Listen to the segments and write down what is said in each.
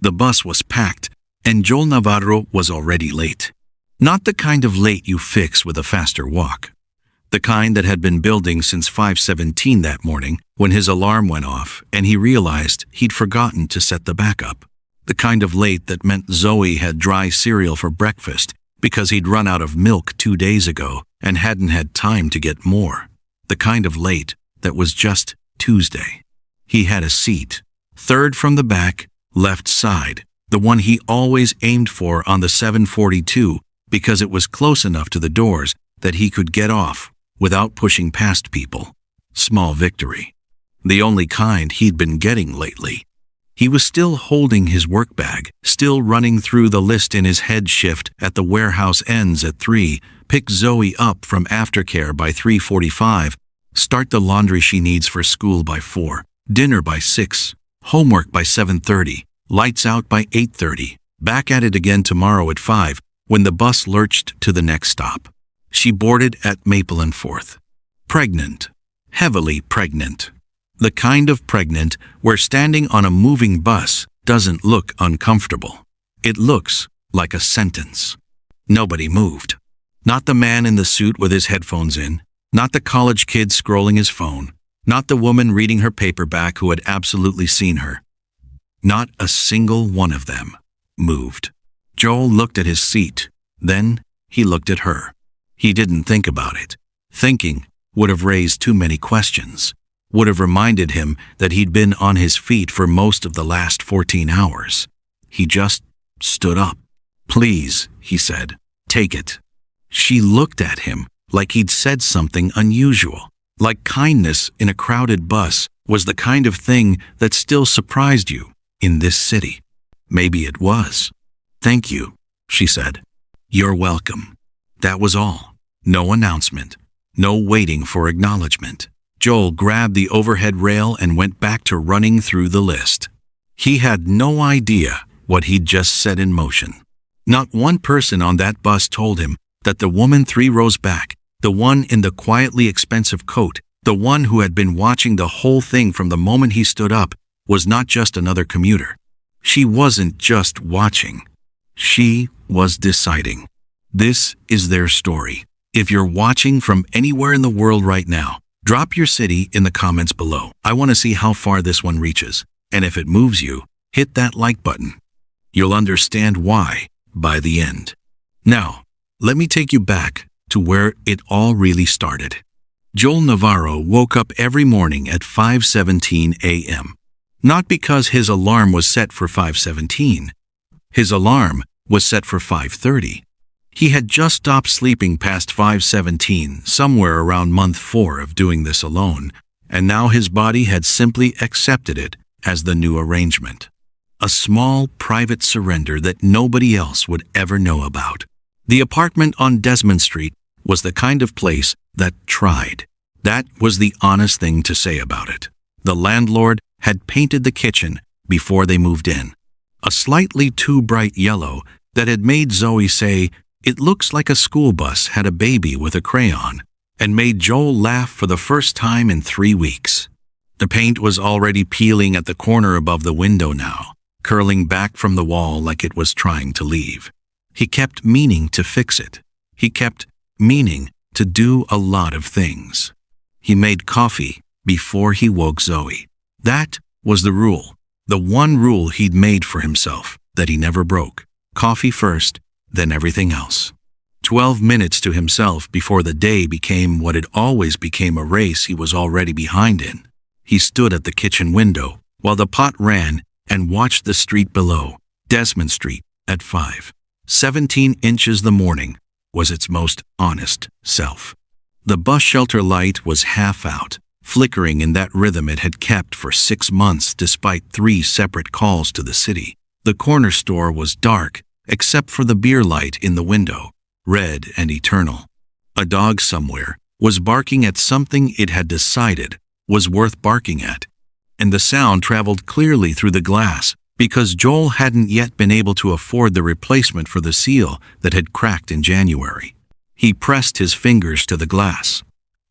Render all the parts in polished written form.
The bus was packed, and Joel Navarro was already late. Not the kind of late you fix with a faster walk. The kind that had been building since 5:17 that morning when his alarm went off and he realized he'd forgotten to set the backup. The kind of late that meant Zoe had dry cereal for breakfast because he'd run out of milk 2 days ago and hadn't had time to get more. The kind of late that was just Tuesday. He had a seat, third from the back, left side, the one he always aimed for on the 742 because it was close enough to the doors that he could get off without pushing past people. Small victory. The only kind he'd been getting lately. He was still holding his work bag, still running through the list in his head shift at the warehouse ends at 3, pick Zoe up from aftercare by 3:45, start the laundry she needs for school by 4, dinner by 6, homework by 7:30, lights out by 8:30, back at it again tomorrow at 5 when the bus lurched to the next stop. She boarded at Maple and 4th. Pregnant. Heavily pregnant. The kind of pregnant where standing on a moving bus doesn't look uncomfortable. It looks like a sentence. Nobody moved. Not the man in the suit with his headphones in, not the college kid scrolling his phone, not the woman reading her paperback who had absolutely seen her. Not a single one of them moved. Joel looked at his seat. Then he looked at her. He didn't think about it. Thinking would have raised too many questions, would have reminded him that he'd been on his feet for most of the last 14 hours. He just stood up. "Please," he said, "take it." She looked at him like he'd said something unusual, like kindness in a crowded bus was the kind of thing that still surprised you in this city. Maybe it was. "Thank you," she said. "You're welcome." That was all. No announcement. No waiting for acknowledgement. Joel grabbed the overhead rail and went back to running through the list. He had no idea what he'd just set in motion. Not one person on that bus told him that the woman 3 rows back, the one in the quietly expensive coat, the one who had been watching the whole thing from the moment he stood up, was not just another commuter. She wasn't just watching. She was deciding. This is their story. If you're watching from anywhere in the world right now, drop your city in the comments below. I want to see how far this one reaches. And if it moves you, hit that like button. You'll understand why by the end. Now, let me take you back to where it all really started. Joel Navarro woke up every morning at 5:17 a.m. Not because his alarm was set for 5:17. His alarm was set for 5:30. He had just stopped sleeping past 5:17, somewhere around month 4 of doing this alone, and now his body had simply accepted it as the new arrangement. A small, private surrender that nobody else would ever know about. The apartment on Desmond Street was the kind of place that tried. That was the honest thing to say about it. The landlord had painted the kitchen before they moved in. A slightly too bright yellow that had made Zoe say, "It looks like a school bus had a baby with a crayon," and made Joel laugh for the first time in 3 weeks. The paint was already peeling at the corner above the window now, curling back from the wall like it was trying to leave. He kept meaning to fix it. He kept meaning to do a lot of things. He made coffee before he woke Zoe. That was the rule, the one rule he'd made for himself that he never broke. Coffee first, then everything else. 12 minutes to himself before the day became what it always became, a race he was already behind in. He stood at the kitchen window while the pot ran and watched the street below, Desmond Street, at 5:17 inches the morning was its most honest self. The bus shelter light was half out, flickering in that rhythm it had kept for 6 months despite 3 separate calls to the city. The corner store was dark, except for the beer light in the window, red and eternal. A dog somewhere was barking at something it had decided was worth barking at, and the sound traveled clearly through the glass because Joel hadn't yet been able to afford the replacement for the seal that had cracked in January. He pressed his fingers to the glass.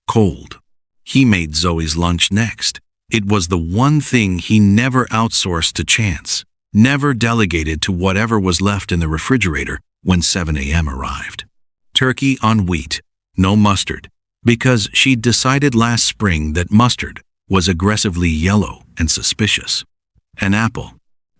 Cold. He made Zoe's lunch next. It was the one thing he never outsourced to chance. never delegated to whatever was left in the refrigerator when 7 a.m. arrived. Turkey on wheat, no mustard, because she'd decided last spring that mustard was aggressively yellow and suspicious. An apple,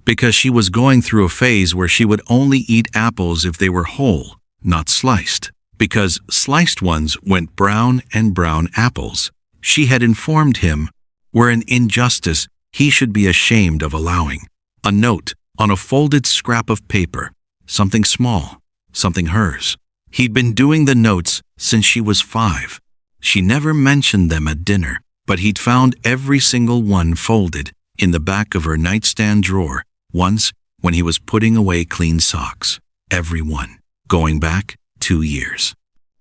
because she was going through a phase where she would only eat apples if they were whole, not sliced, because sliced ones went brown, and brown apples, she had informed him, were an injustice he should be ashamed of allowing. A note on a folded scrap of paper, something small, something hers. He'd been doing the notes since she was 5. She never mentioned them at dinner, but he'd found every single one folded in the back of her nightstand drawer once when he was putting away clean socks. Every one, going back 2 years.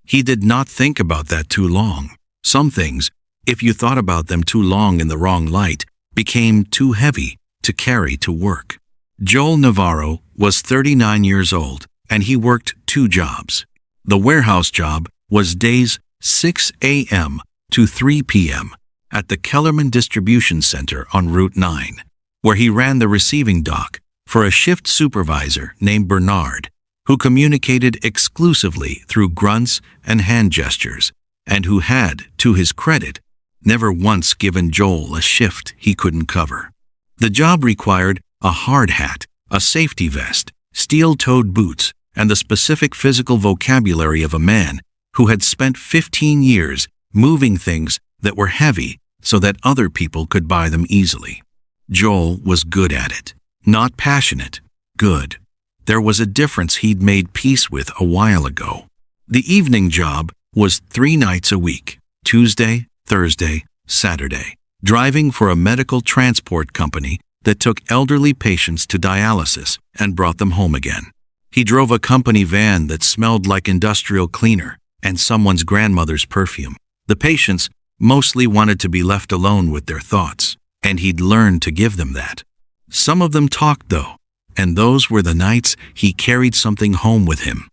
He did not think about that too long. Some things, if you thought about them too long in the wrong light, became too heavy to carry to work. Joel Navarro was 39 years old, and he worked 2 jobs. The warehouse job was days 6 a.m. to 3 p.m. at the Kellerman Distribution Center on Route 9, where he ran the receiving dock for a shift supervisor named Bernard, who communicated exclusively through grunts and hand gestures, and who had, to his credit, never once given Joel a shift he couldn't cover. The job required a hard hat, a safety vest, steel-toed boots, and the specific physical vocabulary of a man who had spent 15 years moving things that were heavy so that other people could buy them easily. Joel was good at it. Not passionate, good. There was a difference he'd made peace with a while ago. The evening job was 3 nights a week, Tuesday, Thursday, Saturday, driving for a medical transport company that took elderly patients to dialysis and brought them home again. He drove a company van that smelled like industrial cleaner and someone's grandmother's perfume. The patients mostly wanted to be left alone with their thoughts, and he'd learned to give them that. Some of them talked, though, and those were the nights he carried something home with him.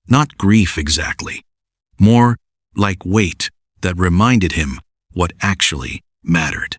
Not grief exactly, more like weight that reminded him what actually mattered.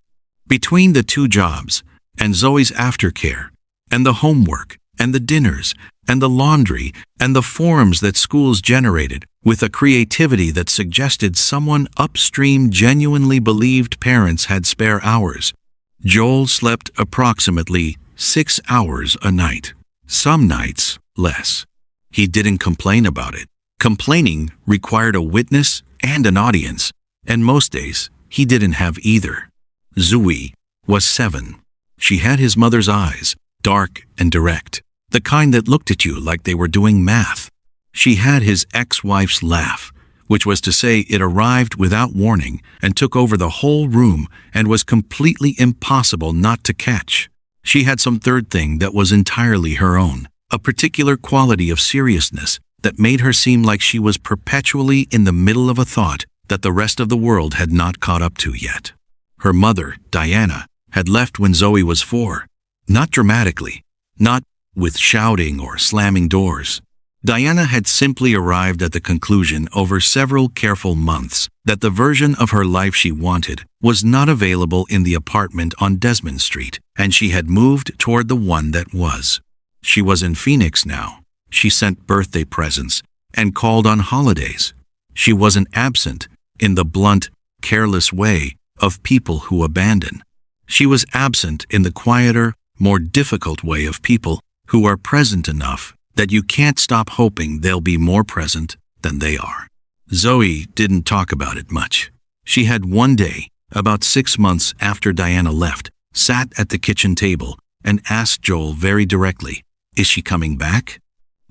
Between the 2 jobs, and Zoe's aftercare, and the homework, and the dinners, and the laundry, and the forms that schools generated, with a creativity that suggested someone upstream genuinely believed parents had spare hours, Joel slept approximately 6 hours a night. Some nights, less. He didn't complain about it. Complaining required a witness and an audience, and most days he didn't have either. Zoe was 7. She had his mother's eyes, dark and direct, the kind that looked at you like they were doing math. She had his ex-wife's laugh, which was to say it arrived without warning and took over the whole room and was completely impossible not to catch. She had some third thing that was entirely her own, a particular quality of seriousness that made her seem like she was perpetually in the middle of a thought that the rest of the world had not caught up to yet. Her mother, Diana, had left when Zoe was 4. Not dramatically, not with shouting or slamming doors. Diana had simply arrived at the conclusion over several careful months that the version of her life she wanted was not available in the apartment on Desmond Street, and she had moved toward the one that was. She was in Phoenix now. She sent birthday presents and called on holidays. She wasn't absent in the blunt, careless way of people who abandon. She was absent in the quieter, more difficult way of people who are present enough that you can't stop hoping they'll be more present than they are. Zoe didn't talk about it much. She had one day, about 6 months after Diana left, sat at the kitchen table and asked Joel very directly, "Is she coming back?"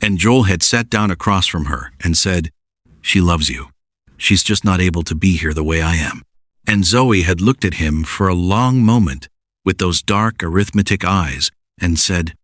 And Joel had sat down across from her and said, "She loves you. She's just not able to be here the way I am." And Zoe had looked at him for a long moment with those dark arithmetic eyes and said,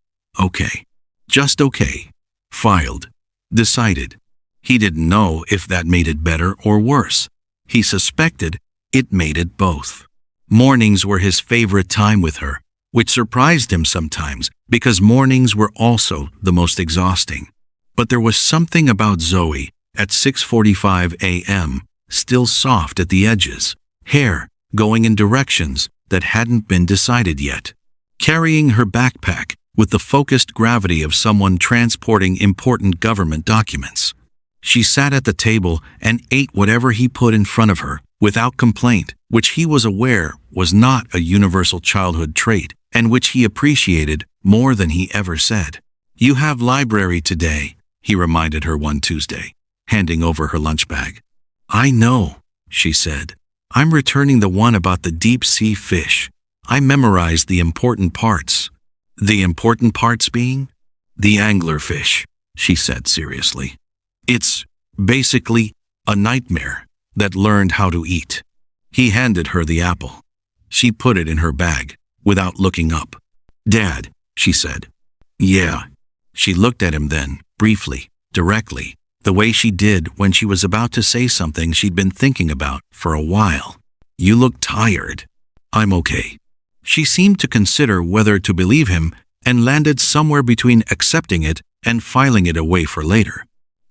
"Okay, just okay," filed, decided. He didn't know if that made it better or worse. He suspected it made it both. Mornings were his favorite time with her, which surprised him sometimes because mornings were also the most exhausting. But there was something about Zoe at 6:45 a.m., still soft at the edges, hair going in directions that hadn't been decided yet, carrying her backpack with the focused gravity of someone transporting important government documents. She sat at the table and ate whatever he put in front of her, without complaint, which he was aware was not a universal childhood trait, and which he appreciated more than he ever said. "You have library today," he reminded her one Tuesday, handing over her lunch bag. "I know," she said. "I'm returning the one about the deep-sea fish. I memorized the important parts." "The important parts being?" "The anglerfish," she said seriously. "It's basically a nightmare that learned how to eat." He handed her the apple. She put it in her bag, without looking up. "Dad," she said. "Yeah." She looked at him then, briefly, directly, the way she did when she was about to say something she'd been thinking about for a while. "You look tired." "I'm okay." She seemed to consider whether to believe him and landed somewhere between accepting it and filing it away for later.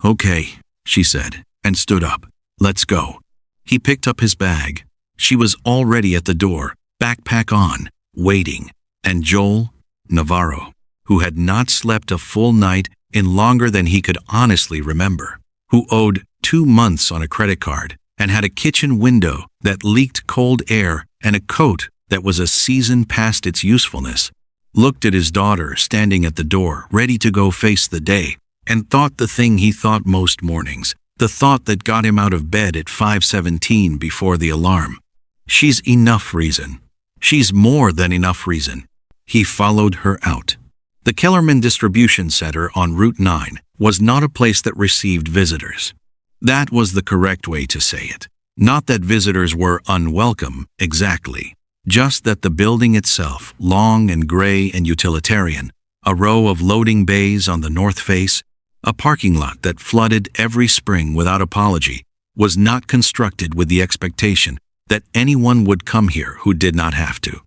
"Okay," she said, and stood up. "Let's go." He picked up his bag. She was already at the door, backpack on, waiting, and Joel Navarro, who had not slept a full night in longer than he could honestly remember, who owed 2 months on a credit card and had a kitchen window that leaked cold air and a coat that was a season past its usefulness, looked at his daughter standing at the door, ready to go face the day, and thought the thing he thought most mornings, the thought that got him out of bed at 5:17 before the alarm. She's enough reason. She's more than enough reason. He followed her out. The Kellerman Distribution Center on Route 9 was not a place that received visitors. That was the correct way to say it. Not that visitors were unwelcome, exactly. Just that the building itself, long and gray and utilitarian, a row of loading bays on the north face, a parking lot that flooded every spring without apology, was not constructed with the expectation that anyone would come here who did not have to.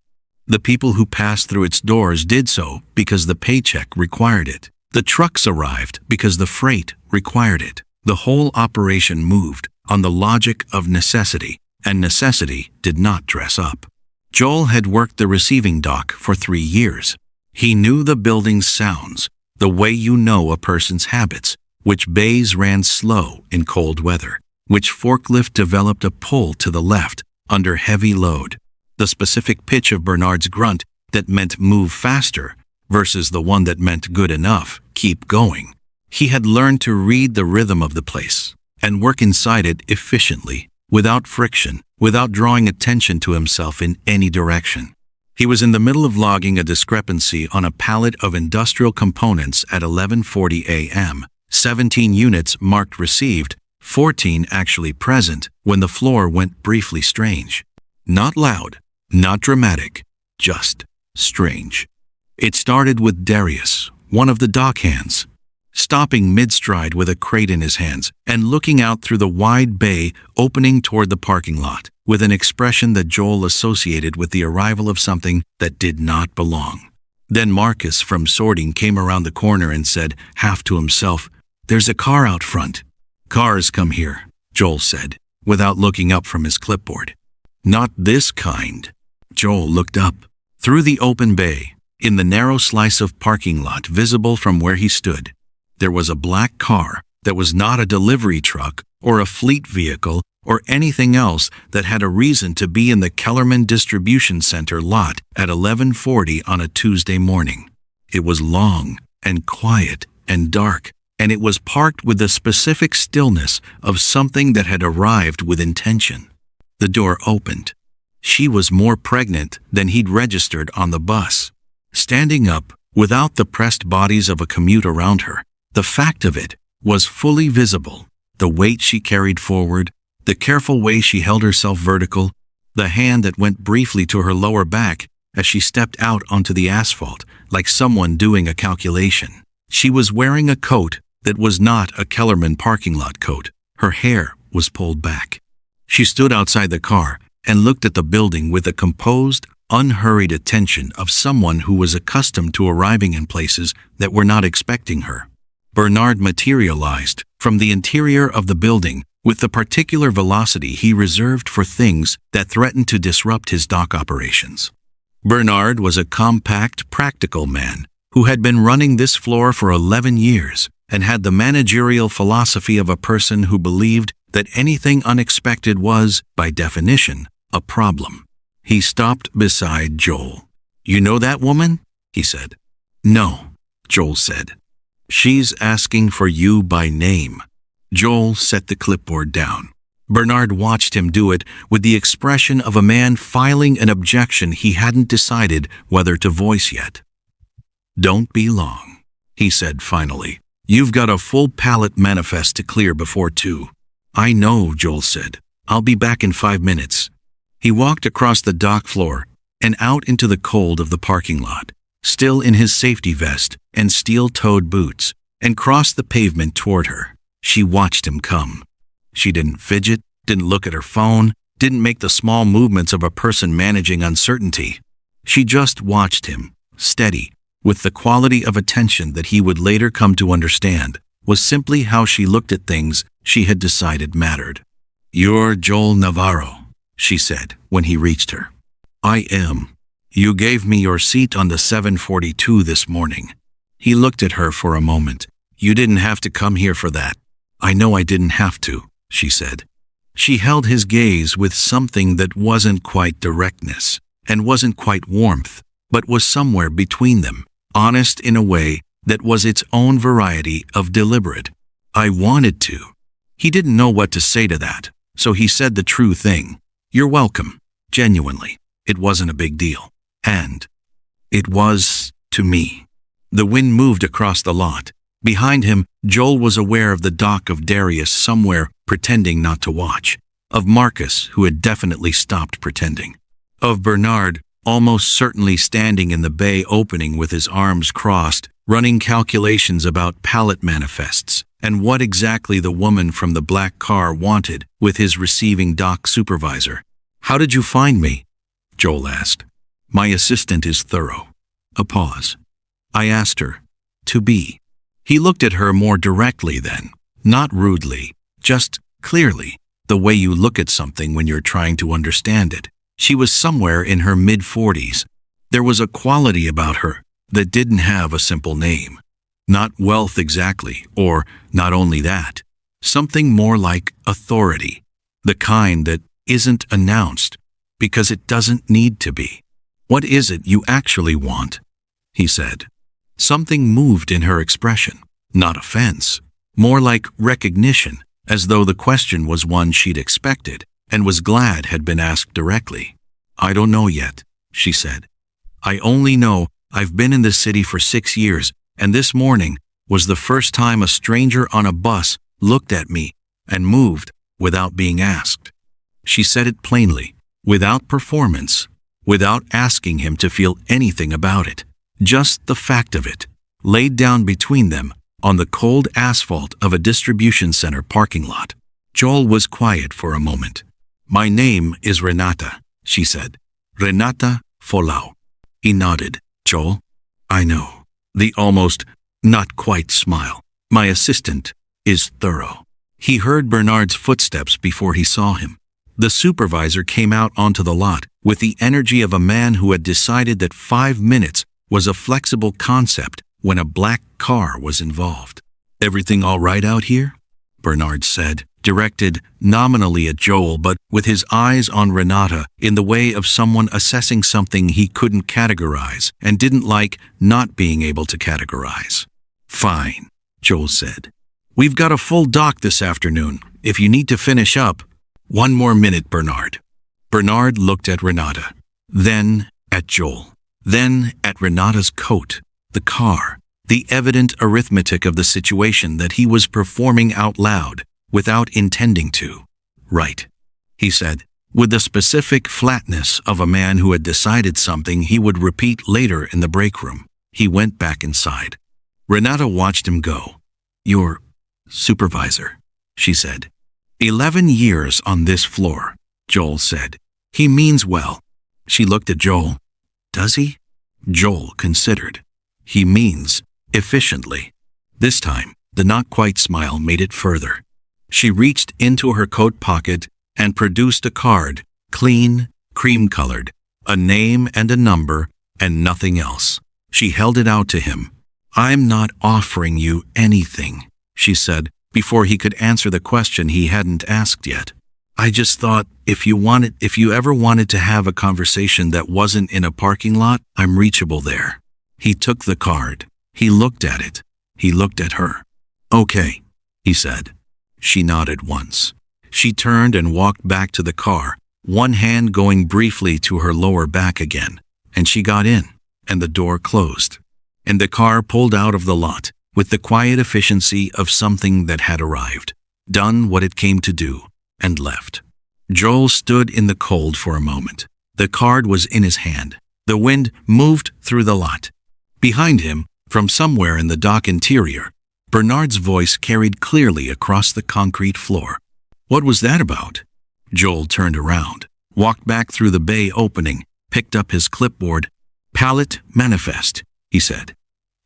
The people who passed through its doors did so because the paycheck required it. The trucks arrived because the freight required it. The whole operation moved on the logic of necessity, and necessity did not dress up. Joel had worked the receiving dock for 3 years. He knew the building's sounds, the way you know a person's habits, which bays ran slow in cold weather, which forklift developed a pull to the left under heavy load, the specific pitch of Bernard's grunt that meant move faster versus the one that meant good enough, keep going. He had learned to read the rhythm of the place and work inside it efficiently, without friction, without drawing attention to himself in any direction. He was in the middle of logging a discrepancy on a pallet of industrial components at 11:40 a.m., 17 units marked received, 14 actually present, when the floor went briefly strange. Not loud, not dramatic, just strange. It started with Darius, one of the dock hands, stopping mid-stride with a crate in his hands and looking out through the wide bay opening toward the parking lot with an expression that Joel associated with the arrival of something that did not belong. Then Marcus from sorting came around the corner and said, half to himself, "There's a car out front." "Cars come here," Joel said, without looking up from his clipboard. "Not this kind." Joel looked up. Through the open bay, in the narrow slice of parking lot visible from where he stood, there was a black car that was not a delivery truck or a fleet vehicle or anything else that had a reason to be in the Kellerman Distribution Center lot at 11:40 on a Tuesday morning. It was long and quiet and dark, and it was parked with the specific stillness of something that had arrived with intention. The door opened. She was more pregnant than he'd registered on the bus. Standing up, without the pressed bodies of a commute around her, the fact of it was fully visible. The weight she carried forward, the careful way she held herself vertical, the hand that went briefly to her lower back as she stepped out onto the asphalt like someone doing a calculation. She was wearing a coat that was not a Kellerman parking lot coat. Her hair was pulled back. She stood outside the car and looked at the building with the composed, unhurried attention of someone who was accustomed to arriving in places that were not expecting her. Bernard materialized from the interior of the building with the particular velocity he reserved for things that threatened to disrupt his dock operations. Bernard was a compact, practical man who had been running this floor for 11 years and had the managerial philosophy of a person who believed that anything unexpected was, by definition, a problem. He stopped beside Joel. "You know that woman?" he said. "No," Joel said. "She's asking for you by name." Joel set the clipboard down. Bernard watched him do it with the expression of a man filing an objection he hadn't decided whether to voice yet. "Don't be long," he said finally. "You've got a full palette manifest to clear before 2. "I know," Joel said. "I'll be back in 5 minutes." He walked across the dock floor and out into the cold of the parking lot, still in his safety vest and steel-toed boots, and crossed the pavement toward her. She watched him come. She didn't fidget, didn't look at her phone, didn't make the small movements of a person managing uncertainty. She just watched him, steady, with the quality of attention that he would later come to understand was simply how she looked at things she had decided mattered. "You're Joel Navarro," she said when he reached her. "I am. You gave me your seat on the 742 this morning." He looked at her for a moment. "You didn't have to come here for that." "I know I didn't have to," she said. She held his gaze with something that wasn't quite directness and wasn't quite warmth, but was somewhere between them, honest in a way that was its own variety of deliberate. "I wanted to." He didn't know what to say to that, so he said the true thing. "You're welcome." Genuinely. It wasn't a big deal. And it was to me. The wind moved across the lot. Behind him, Joel was aware of the dock of Darius somewhere pretending not to watch, of Marcus, who had definitely stopped pretending, of Bernard, almost certainly standing in the bay opening with his arms crossed, running calculations about palette manifests and what exactly the woman from the black car wanted with his receiving dock supervisor. "How did you find me?" Joel asked. "My assistant is thorough." A pause. "I asked her to be." He looked at her more directly then, not rudely, just clearly, the way you look at something when you're trying to understand it. She was somewhere in her mid-40s. There was a quality about her that didn't have a simple name. Not wealth exactly, or not only that. Something more like authority. The kind that isn't announced, because it doesn't need to be. "What is it you actually want?" he said. Something moved in her expression. Not offense. More like recognition, as though the question was one she'd expected and was glad had been asked directly. "I don't know yet," she said. "I only know I've been in the city for 6 years, and this morning was the first time a stranger on a bus looked at me and moved without being asked." She said it plainly, without performance, without asking him to feel anything about it. Just the fact of it, laid down between them on the cold asphalt of a distribution center parking lot. Joel was quiet for a moment. "My name is Renata," she said. "Renata Folau." He nodded. "Joel, I know." The almost not quite smile. "My assistant is thorough." He heard Bernard's footsteps before he saw him. The supervisor came out onto the lot with the energy of a man who had decided that 5 minutes was a flexible concept when a black car was involved. "Everything all right out here?" Bernard said, directed nominally at Joel, but with his eyes on Renata in the way of someone assessing something he couldn't categorize and didn't like not being able to categorize. "Fine," Joel said. "We've got a full dock this afternoon. If you need to finish up." "One more minute, Bernard." Bernard looked at Renata, then at Joel, then at Renata's coat, the car, the evident arithmetic of the situation that he was performing out loud without intending to. "Right," he said, with the specific flatness of a man who had decided something he would repeat later in the break room. He went back inside. Renata watched him go. "Your supervisor," she said. 11 years on this floor, Joel said. "He means well." She looked at Joel. "Does he?" Joel considered. "He means efficiently." This time, the not-quite smile made it further. She reached into her coat pocket and produced a card, clean, cream-colored, a name and a number, and nothing else. She held it out to him. "I'm not offering you anything," she said, before he could answer the question he hadn't asked yet. "I just thought if you ever wanted to have a conversation that wasn't in a parking lot, I'm reachable there." He took the card. He looked at it. He looked at her. "Okay," he said. She nodded once. She turned and walked back to the car, one hand going briefly to her lower back again, and she got in, and the door closed. And the car pulled out of the lot with the quiet efficiency of something that had arrived, done what it came to do, and left. Joel stood in the cold for a moment. The card was in his hand. The wind moved through the lot. Behind him, from somewhere in the dock interior, Bernard's voice carried clearly across the concrete floor. "What was that about?" Joel turned around, walked back through the bay opening, picked up his clipboard. "Palette manifest," he said.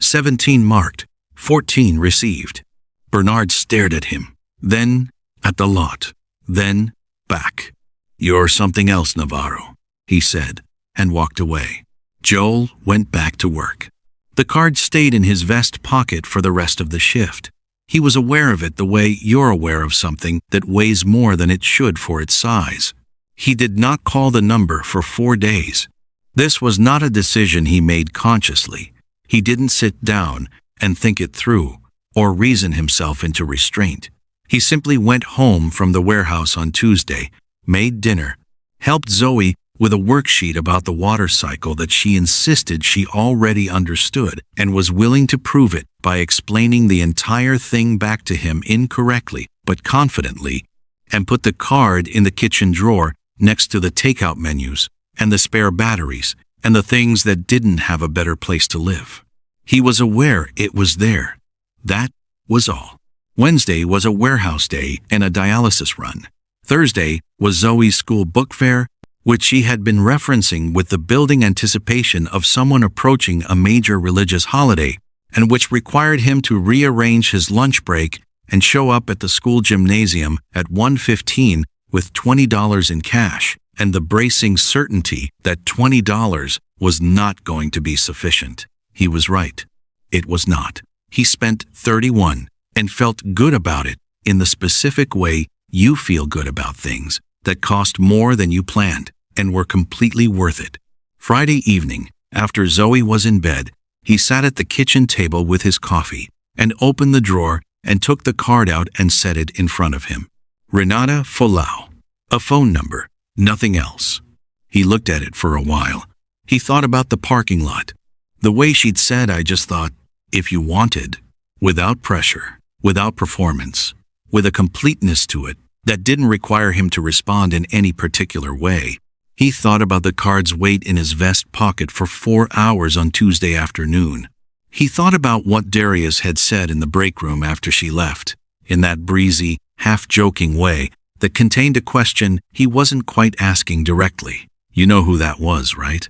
17 marked, 14 received. Bernard stared at him, then at the lot, then back. "You're something else, Navarro," he said, and walked away. Joel went back to work. The card stayed in his vest pocket for the rest of the shift. He was aware of it the way you're aware of something that weighs more than it should for its size. He did not call the number for 4 days. This was not a decision he made consciously. He didn't sit down and think it through or reason himself into restraint. He simply went home from the warehouse on Tuesday, made dinner, helped Zoe with a worksheet about the water cycle that she insisted she already understood, and was willing to prove it by explaining the entire thing back to him incorrectly but confidently, and put the card in the kitchen drawer next to the takeout menus and the spare batteries and the things that didn't have a better place to live. He was aware it was there. That was all. Wednesday was a warehouse day and a dialysis run. Thursday was Zoe's school book fair, which she had been referencing with the building anticipation of someone approaching a major religious holiday, and which required him to rearrange his lunch break and show up at the school gymnasium at 1:15 with $20 in cash, and the bracing certainty that $20 was not going to be sufficient. He was right. It was not. He spent $31 and felt good about it in the specific way you feel good about things that cost more than you planned and were completely worth it. Friday evening, after Zoe was in bed, he sat at the kitchen table with his coffee and opened the drawer and took the card out and set it in front of him. Renata Folau. A phone number, nothing else. He looked at it for a while. He thought about the parking lot. The way she'd said, "I just thought, if you wanted," without pressure, without performance, with a completeness to it that didn't require him to respond in any particular way. He thought about the card's weight in his vest pocket for 4 hours on Tuesday afternoon. He thought about what Darius had said in the break room after she left, in that breezy, half-joking way that contained a question he wasn't quite asking directly. "You know who that was, right?"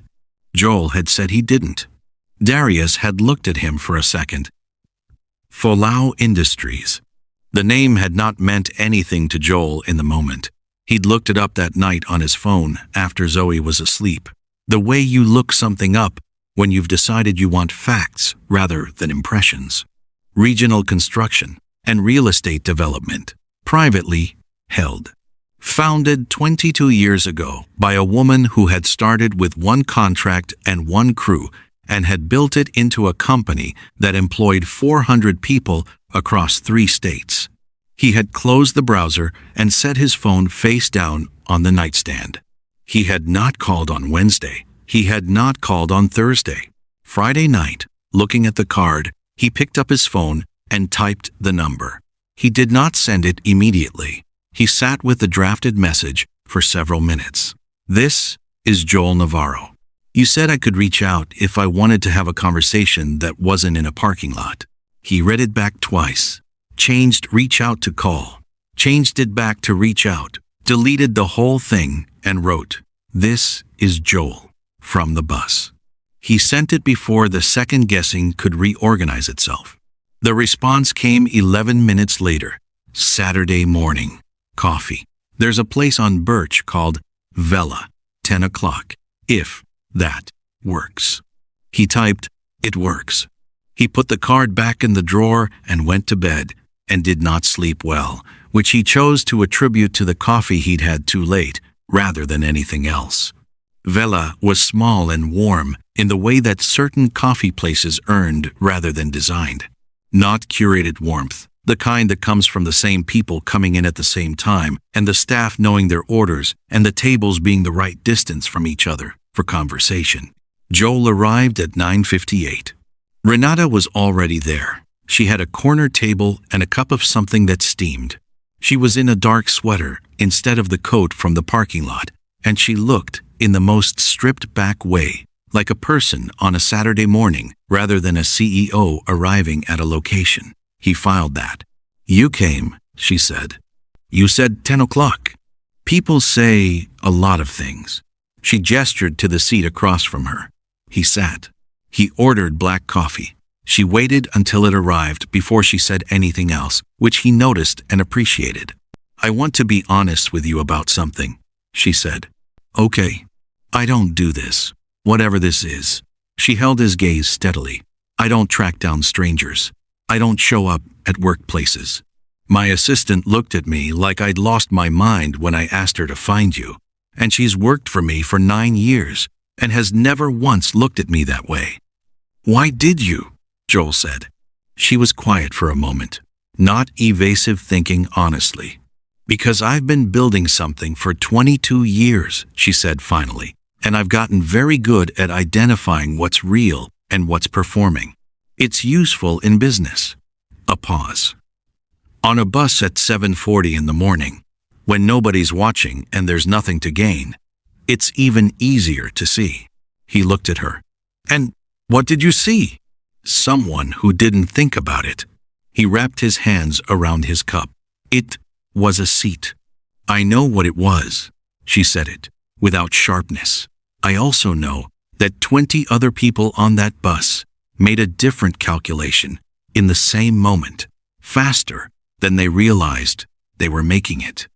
Joel had said he didn't. Darius had looked at him for a second. Folau Industries. The name had not meant anything to Joel in the moment. He'd looked it up that night on his phone after Zoe was asleep. The way you look something up when you've decided you want facts rather than impressions. Regional construction and real estate development, privately held. Founded 22 years ago by a woman who had started with one contract and one crew and had built it into a company that employed 400 people across 3 states. He had closed the browser and set his phone face down on the nightstand. He had not called on Wednesday. He had not called on Thursday. Friday night, looking at the card, he picked up his phone and typed the number. He did not send it immediately. He sat with the drafted message for several minutes. "This is Joel Navarro. You said I could reach out if I wanted to have a conversation that wasn't in a parking lot." He read it back twice. Changed reach out to call. Changed it back to reach out. Deleted the whole thing and wrote, "This is Joel," from the bus. He sent it before the second guessing could reorganize itself. The response came 11 minutes later. Saturday morning. Coffee. There's a place on Birch called Vela, 10 o'clock, if that works. He typed, It works. He put the card back in the drawer and went to bed, and did not sleep well, which he chose to attribute to the coffee he'd had too late, rather than anything else. Vela was small and warm in the way that certain coffee places earned rather than designed. Not curated warmth, the kind that comes from the same people coming in at the same time, and the staff knowing their orders, and the tables being the right distance from each other for conversation. Joel arrived at 9:58. Renata was already there. She had a corner table and a cup of something that steamed. She was in a dark sweater instead of the coat from the parking lot, and she looked, in the most stripped-back way, like a person on a Saturday morning rather than a CEO arriving at a location. He filed that. "You came," she said. "You said 10 o'clock. People say a lot of things." She gestured to the seat across from her. He sat. He ordered black coffee. She waited until it arrived before she said anything else, which he noticed and appreciated. "I want to be honest with you about something," she said. "Okay. I don't do this. Whatever this is." She held his gaze steadily. "I don't track down strangers. I don't show up at workplaces. My assistant looked at me like I'd lost my mind when I asked her to find you, and she's worked for me for 9 years and has never once looked at me that way." "Why did you?" Joel said. She was quiet for a moment, not evasive, thinking honestly. "Because I've been building something for 22 years, she said finally, "and I've gotten very good at identifying what's real and what's performing. It's useful in business." A pause. "On a bus at 7:40 in the morning, when nobody's watching and there's nothing to gain, it's even easier to see." He looked at her. "And what did you see?" "Someone who didn't think about it." He wrapped his hands around his cup. "It was a seat." "I know what it was." She said it, without sharpness. "I also know that 20 other people on that bus made a different calculation in the same moment, faster than they realized they were making it."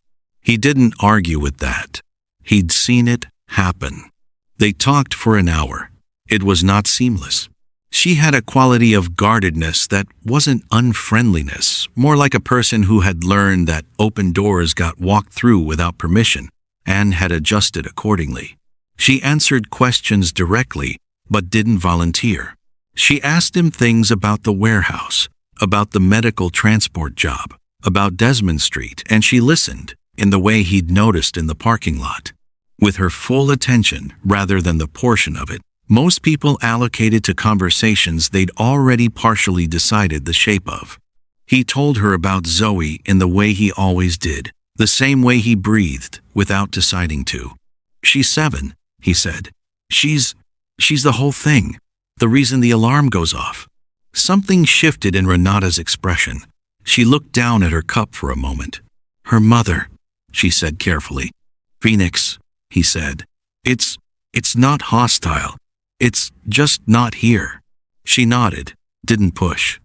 He didn't argue with that. He'd seen it happen. They talked for an hour. It was not seamless. She had a quality of guardedness that wasn't unfriendliness, more like a person who had learned that open doors got walked through without permission and had adjusted accordingly. She answered questions directly, but didn't volunteer. She asked him things about the warehouse, about the medical transport job, about Desmond Street, and she listened in the way he'd noticed in the parking lot, with her full attention rather than the portion of it most people allocated to conversations they'd already partially decided the shape of. He told her about Zoe in the way he always did, the same way he breathed without deciding to. "She's 7, he said. She's the whole thing, the reason the alarm goes off." Something shifted in Renata's expression. She looked down at her cup for a moment. "Her mother," she said carefully. "Phoenix," he said. It's not hostile. It's just not here." She nodded, didn't push.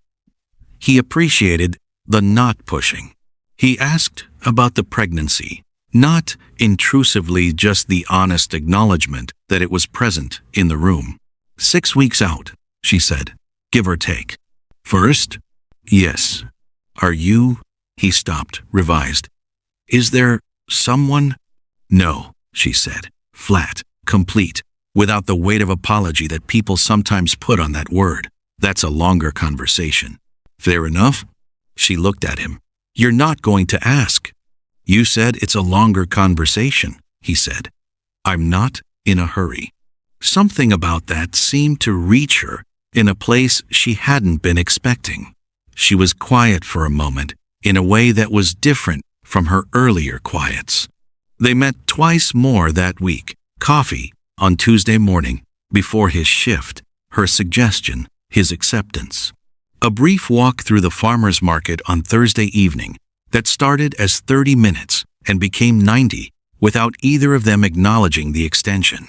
He appreciated the not pushing. He asked about the pregnancy, not intrusively, just the honest acknowledgement that it was present in the room. 6 weeks out, she said, give or take. "First?" "Yes." "Are you?" He stopped, revised. "Is there someone?" "No," she said, flat, complete, without the weight of apology that people sometimes put on that word. "That's a longer conversation." "Fair enough." She looked at him. "You're not going to ask." "You said it's a longer conversation," he said. "I'm not in a hurry." Something about that seemed to reach her in a place she hadn't been expecting. She was quiet for a moment, in a way that was different from her earlier quiets. They met twice more that week. Coffee on Tuesday morning, before his shift, her suggestion, his acceptance. A brief walk through the farmer's market on Thursday evening that started as 30 minutes and became 90 without either of them acknowledging the extension.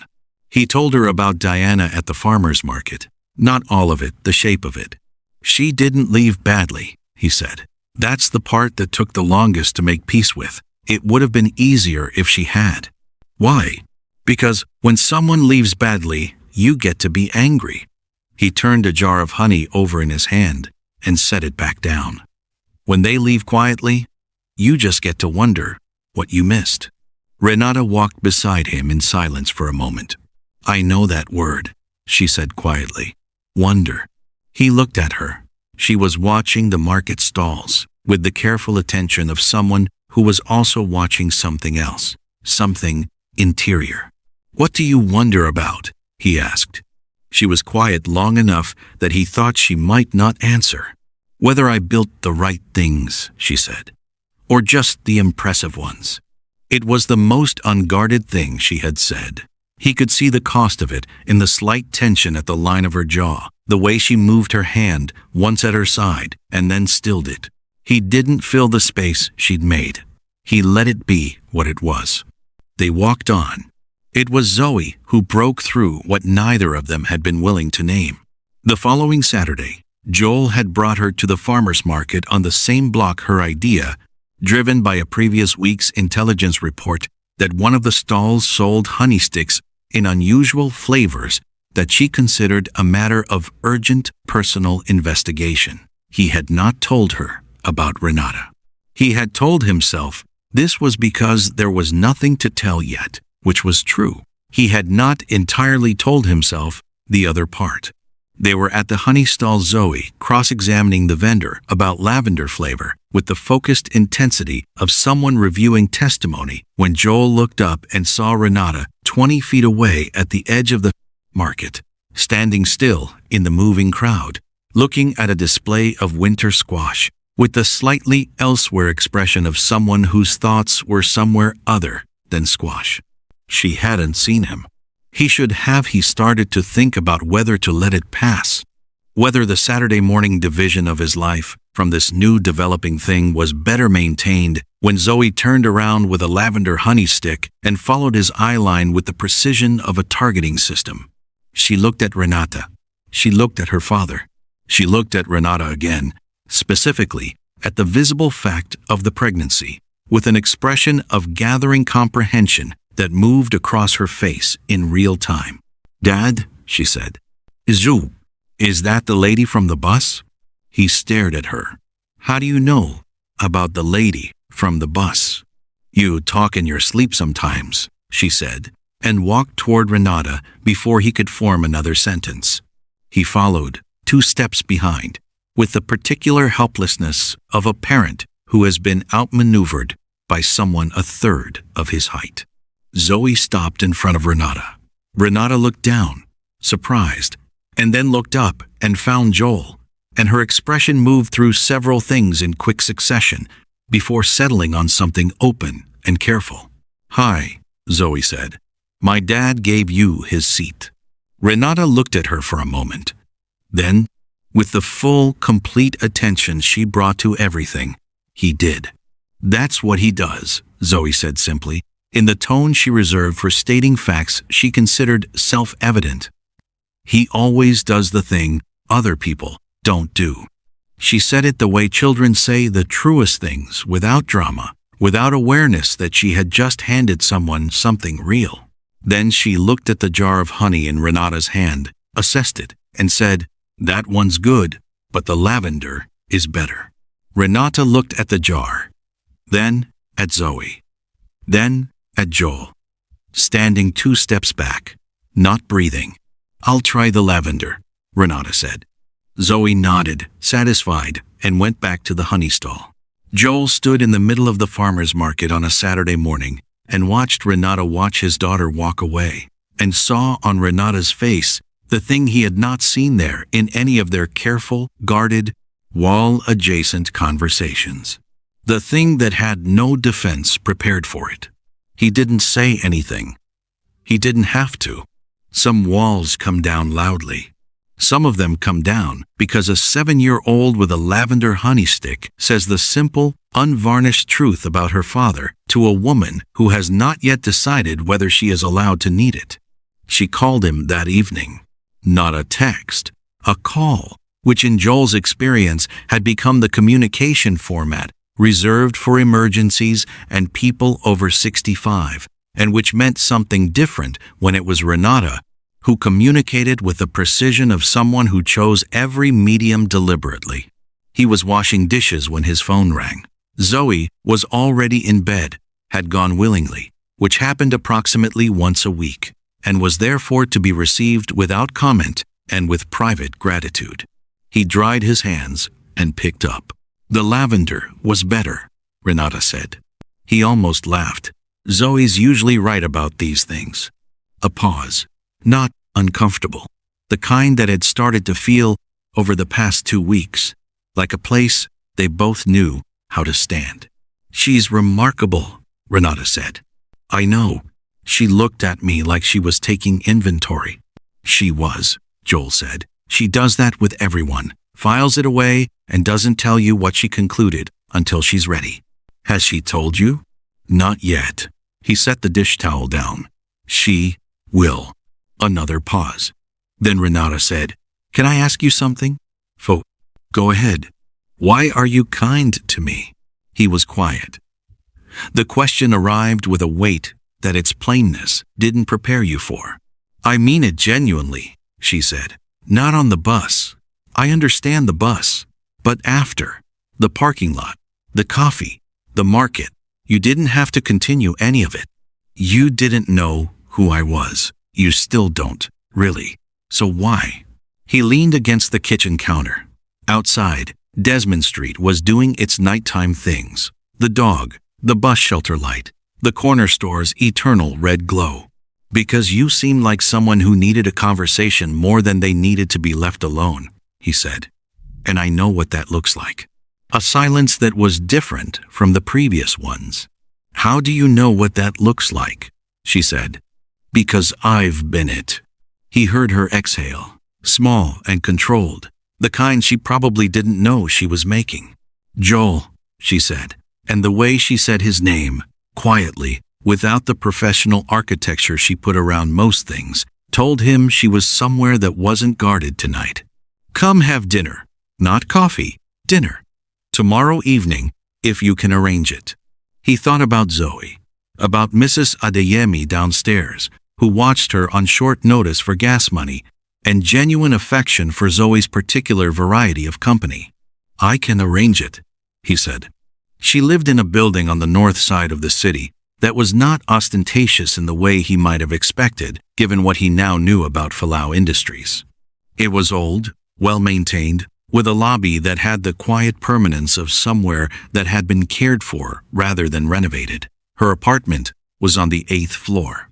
He told her about Diana at the farmer's market. Not all of it, the shape of it. "She didn't leave badly," he said. "That's the part that took the longest to make peace with. It would have been easier if she had." "Why?" "Because when someone leaves badly, you get to be angry." He turned a jar of honey over in his hand and set it back down. When they leave quietly, you just get to wonder what you missed. Renata walked beside him in silence for a moment. I know that word, she said quietly. Wonder. He looked at her. She was watching the market stalls with the careful attention of someone who was also watching something else, something interior. What do you wonder about? He asked. She was quiet long enough that he thought she might not answer. Whether I built the right things, she said, or just the impressive ones. It was the most unguarded thing she had said. He could see the cost of it in the slight tension at the line of her jaw, the way she moved her hand once at her side and then stilled it. He didn't fill the space she'd made. He let it be what it was. They walked on. It was Zoe who broke through what neither of them had been willing to name. The following Saturday, Joel had brought her to the farmer's market on the same block her idea, driven by a previous week's intelligence report that one of the stalls sold honey sticks in unusual flavors that she considered a matter of urgent personal investigation. He had not told her about Renata. He had told himself this was because there was nothing to tell yet, which was true. He had not entirely told himself the other part. They were at the honey stall, Zoe cross-examining the vendor about lavender flavor with the focused intensity of someone reviewing testimony when Joel looked up and saw Renata 20 feet away at the edge of the market, standing still in the moving crowd, looking at a display of winter squash with the slightly elsewhere expression of someone whose thoughts were somewhere other than squash. She hadn't seen him. He started to think about whether to let it pass, whether the Saturday morning division of his life from this new developing thing was better maintained when Zoe turned around with a lavender honey stick and followed his eye line with the precision of a targeting system. She looked at Renata. She looked at her father. She looked at Renata again, specifically at the visible fact of the pregnancy, with an expression of gathering comprehension that moved across her face in real time. Dad, she said, is that the lady from the bus? He stared at her. How do you know about the lady from the bus? You talk in your sleep sometimes, she said, and walked toward Renata before he could form another sentence. He followed, 2 steps behind, with the particular helplessness of a parent who has been outmaneuvered by someone a third of his height. Zoe stopped in front of Renata. Renata looked down, surprised, and then looked up and found Joel, and her expression moved through several things in quick succession before settling on something open and careful. Hi, Zoe said. My dad gave you his seat. Renata looked at her for a moment. Then, with the full, complete attention she brought to everything, he did. That's what he does, Zoe said simply, in the tone she reserved for stating facts she considered self-evident. He always does the thing other people don't do. She said it the way children say the truest things, without drama, without awareness that she had just handed someone something real. Then she looked at the jar of honey in Renata's hand, assessed it, and said, that one's good, but the lavender is better. Renata looked at the jar, then at Zoe, then at Joel, standing 2 steps back, not breathing. I'll try the lavender, Renata said. Zoe nodded, satisfied, and went back to the honey stall. Joel stood in the middle of the farmer's market on a Saturday morning and watched Renata watch his daughter walk away, and saw on Renata's face the thing he had not seen there in any of their careful, guarded, wall-adjacent conversations. The thing that had no defense prepared for it. He didn't say anything. He didn't have to. Some walls come down loudly. Some of them come down because a 7-year-old with a lavender honey stick says the simple, unvarnished truth about her father to a woman who has not yet decided whether she is allowed to need it. She called him that evening. Not a text, a call, which in Joel's experience had become the communication format reserved for emergencies and people over 65, and which meant something different when it was Renata, who communicated with the precision of someone who chose every medium deliberately. He was washing dishes when his phone rang. Zoe was already in bed, had gone willingly, which happened approximately once a week, and was therefore to be received without comment and with private gratitude. He dried his hands and picked up. The lavender was better, Renata said. He almost laughed. Zoe's usually right about these things. A pause. Not uncomfortable. The kind that had started to feel, over the past 2 weeks, like a place they both knew how to stand. She's remarkable, Renata said. I know. She looked at me like she was taking inventory. She was, Joel said. She does that with everyone, files it away, and doesn't tell you what she concluded until she's ready. Has she told you? Not yet. He set the dish towel down. She will. Another pause. Then Renata said, Can I ask you something? Go ahead. Why are you kind to me? He was quiet. The question arrived with a weight that its plainness didn't prepare you for. I mean it genuinely, she said. Not on the bus. I understand the bus. But after. The parking lot. The coffee. The market. You didn't have to continue any of it. You didn't know who I was. You still don't, really. So why? He leaned against the kitchen counter. Outside, Desmond Street was doing its nighttime things. The dog, the bus shelter light, the corner store's eternal red glow. Because you seemed like someone who needed a conversation more than they needed to be left alone, he said. And I know what that looks like. A silence that was different from the previous ones. How do you know what that looks like? She said. Because I've been it. He heard her exhale, small and controlled, the kind she probably didn't know she was making. Joel, she said, and the way she said his name, quietly, without the professional architecture she put around most things, told him she was somewhere that wasn't guarded tonight. Come have dinner. Not coffee, dinner. Tomorrow evening, if you can arrange it. He thought about Zoe, about Mrs. Adeyemi downstairs, who watched her on short notice for gas money, and genuine affection for Zoe's particular variety of company. I can arrange it, he said. She lived in a building on the north side of the city that was not ostentatious in the way he might have expected, given what he now knew about Falau Industries. It was old, well-maintained, with a lobby that had the quiet permanence of somewhere that had been cared for rather than renovated. Her apartment was on the 8th floor.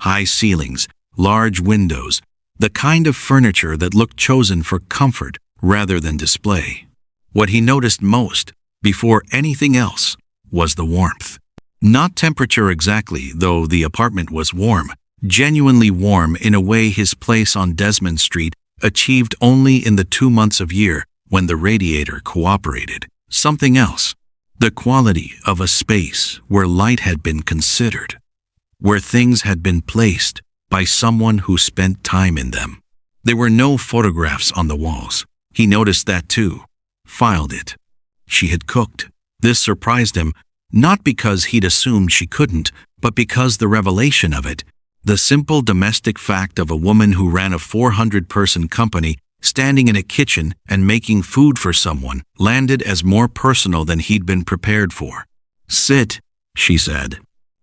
High ceilings, large windows, the kind of furniture that looked chosen for comfort rather than display. What he noticed most, before anything else, was the warmth. Not temperature exactly, though the apartment was warm, genuinely warm in a way his place on Desmond Street achieved only in the 2 months of year when the radiator cooperated. Something else. The quality of a space where light had been considered, where things had been placed by someone who spent time in them. There were no photographs on the walls. He noticed that too. Filed it. She had cooked. This surprised him, not because he'd assumed she couldn't, but because the revelation of it, the simple domestic fact of a woman who ran a 400-person company standing in a kitchen and making food for someone, landed as more personal than he'd been prepared for. Sit, she said.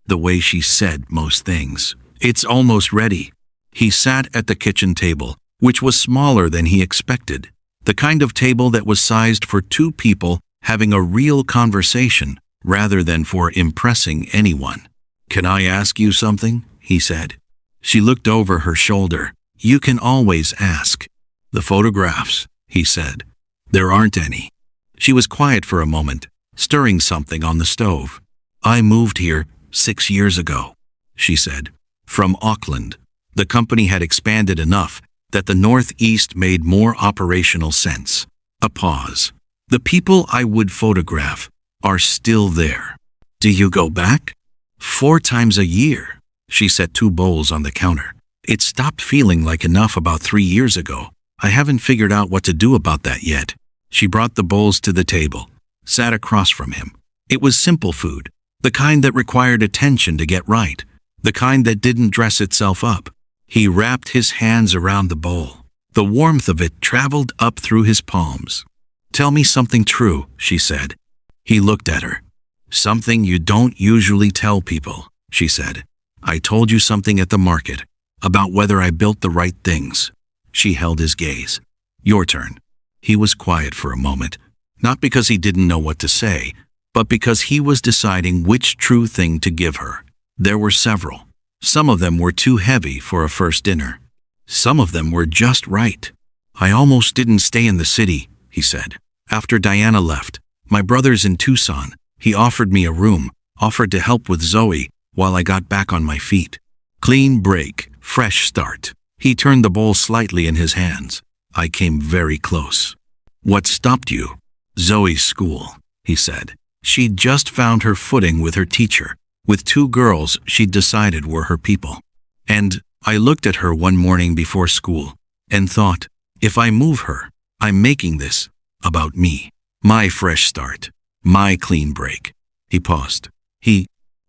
The way she said most things. It's almost ready. He sat at the kitchen table, which was smaller than he expected. The kind of table that was sized for 2 people having a real conversation rather than for impressing anyone. Can I ask you something? He said. She looked over her shoulder. You can always ask. The photographs, he said. There aren't any. She was quiet for a moment, stirring something on the stove. I moved here 6 years ago, she said. From Auckland. The company had expanded enough that the Northeast made more operational sense. A pause. The people I would photograph are still there. Do you go back? 4 times a year. She set 2 bowls on the counter. It stopped feeling like enough about 3 years ago. I haven't figured out what to do about that yet. She brought the bowls to the table, sat across from him. It was simple food, the kind that required attention to get right, the kind that didn't dress itself up. He wrapped his hands around the bowl. The warmth of it traveled up through his palms. "Tell me something true," she said. He looked at her. "Something you don't usually tell people," she said. "I told you something at the market, about whether I built the right things." She held his gaze. "Your turn." He was quiet for a moment, not because he didn't know what to say, but because he was deciding which true thing to give her. There were several. Some of them were too heavy for a first dinner. Some of them were just right. "I almost didn't stay in the city," he said. "After Diana left, my brother's in Tucson. He offered me a room, offered to help with Zoe while I got back on my feet. Clean break, fresh start." He turned the bowl slightly in his hands. "I came very close." "What stopped you?" "Zoe's school," he said. She'd just found her footing with her teacher, with 2 girls she'd decided were her people. And I looked at her one morning before school and thought, if I move her, I'm making this about me. My fresh start. My clean break. He paused.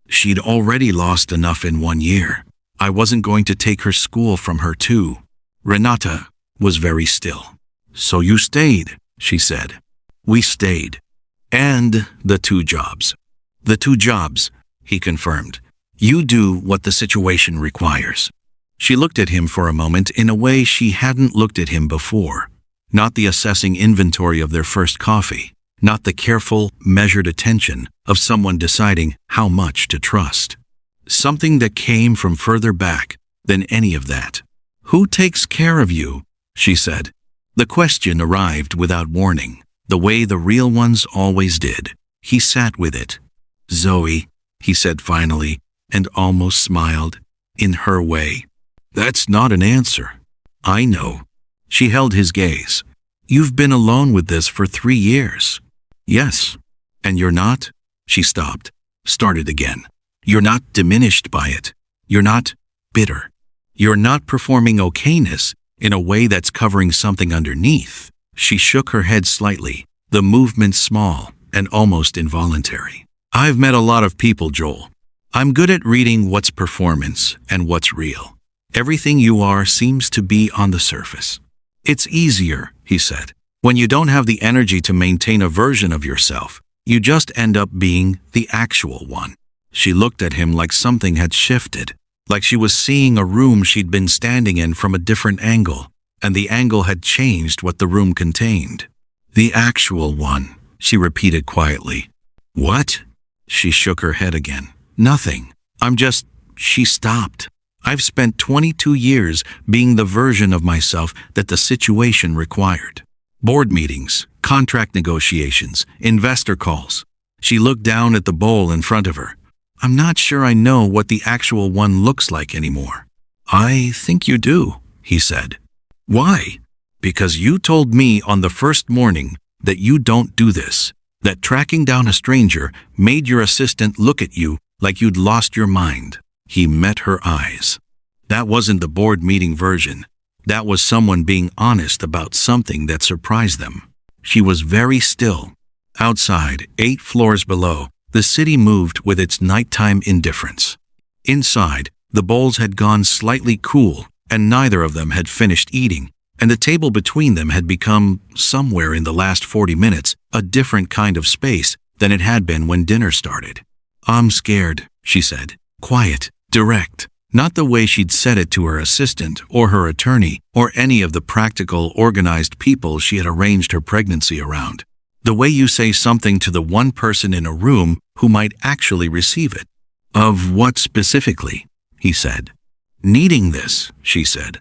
She'd already lost enough in 1 year. I wasn't going to take her school from her too. Renata was very still. "So you stayed," she said. "We stayed. And the 2 jobs." "The 2 jobs," he confirmed. "You do what the situation requires." She looked at him for a moment in a way she hadn't looked at him before. Not the assessing inventory of their first coffee. Not the careful, measured attention of someone deciding how much to trust. Something that came from further back than any of that. "Who takes care of you?" she said. The question arrived without warning, the way the real ones always did. He sat with it. "Zoe," he said finally, and almost smiled, in her way. "That's not an answer." "I know." She held his gaze. "You've been alone with this for 3 years." "Yes." "And you're not?" She stopped, started again. "You're not diminished by it. You're not bitter. You're not performing okayness in a way that's covering something underneath." She shook her head slightly, the movement small and almost involuntary. "I've met a lot of people, Joel. I'm good at reading what's performance and what's real. Everything you are seems to be on the surface. It's easier," he said. "When you don't have the energy to maintain a version of yourself, you just end up being the actual one." She looked at him like something had shifted, like she was seeing a room she'd been standing in from a different angle, and the angle had changed what the room contained. "The actual one," she repeated quietly. "What?" She shook her head again. "Nothing. I'm just..." She stopped. "I've spent 22 years being the version of myself that the situation required. Board meetings, contract negotiations, investor calls." She looked down at the bowl in front of her. "I'm not sure I know what the actual one looks like anymore." "I think you do," he said. "Why?" "Because you told me on the first morning that you don't do this, that tracking down a stranger made your assistant look at you like you'd lost your mind." He met her eyes. That wasn't the board meeting version. That was someone being honest about something that surprised them. She was very still. Outside, 8 floors below, the city moved with its nighttime indifference. Inside, the bowls had gone slightly cool, and neither of them had finished eating, and the table between them had become, somewhere in the last 40 minutes, a different kind of space than it had been when dinner started. "I'm scared," she said. Quiet, direct. Not the way she'd said it to her assistant or her attorney or any of the practical, organized people she had arranged her pregnancy around. The way you say something to the one person in a room who might actually receive it. "Of what specifically?" he said. "Needing this," she said.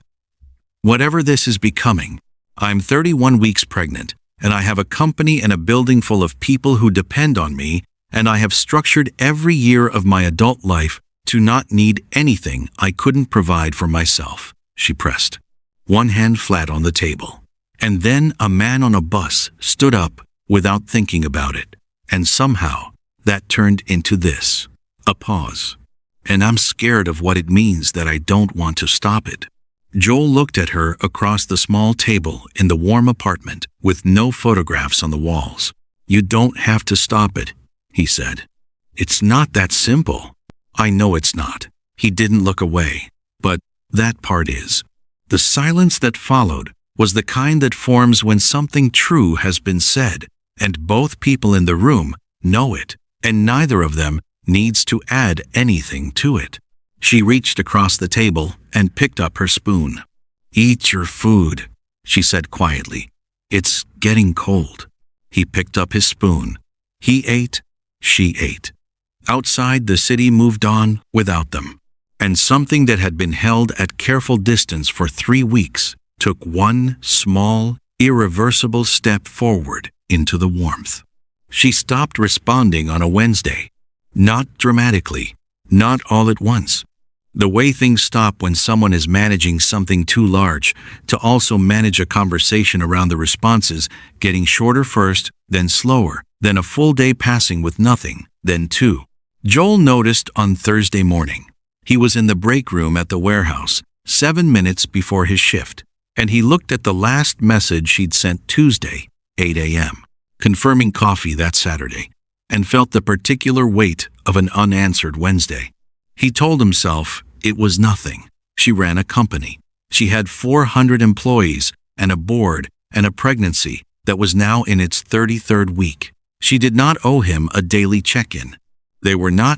"Whatever this is becoming. I'm 31 weeks pregnant, and I have a company and a building full of people who depend on me, and I have structured every year of my adult life to not need anything I couldn't provide for myself," she pressed, one hand flat on the table. And then a man on a bus stood up without thinking about it, and somehow that turned into this. A pause. "And I'm scared of what it means that I don't want to stop it." Joel looked at her across the small table in the warm apartment with no photographs on the walls. "You don't have to stop it," he said. "It's not that simple." "I know it's not." He didn't look away. "But That part is. The silence that followed was the kind that forms when something true has been said, and both people in the room know it, and neither of them needs to add anything to it. She reached across the table and picked up her spoon. "Eat your food," she said quietly. "It's getting cold." He picked up his spoon. He ate, she ate. Outside, the city moved on without them, and something that had been held at careful distance for 3 weeks took one small, irreversible step forward into the warmth. She stopped responding on a Wednesday. Not dramatically, not all at once. The way things stop when someone is managing something too large to also manage a conversation around the responses, getting shorter first, then slower, then a full day passing with nothing, then two. Joel noticed on Thursday morning. He was in the break room at the warehouse, 7 minutes before his shift, and he looked at the last message she'd sent Tuesday, 8 a.m., confirming coffee that Saturday, and felt the particular weight of an unanswered Wednesday. He told himself it was nothing. She ran a company. She had 400 employees and a board and a pregnancy that was now in its 33rd week. She did not owe him a daily check-in.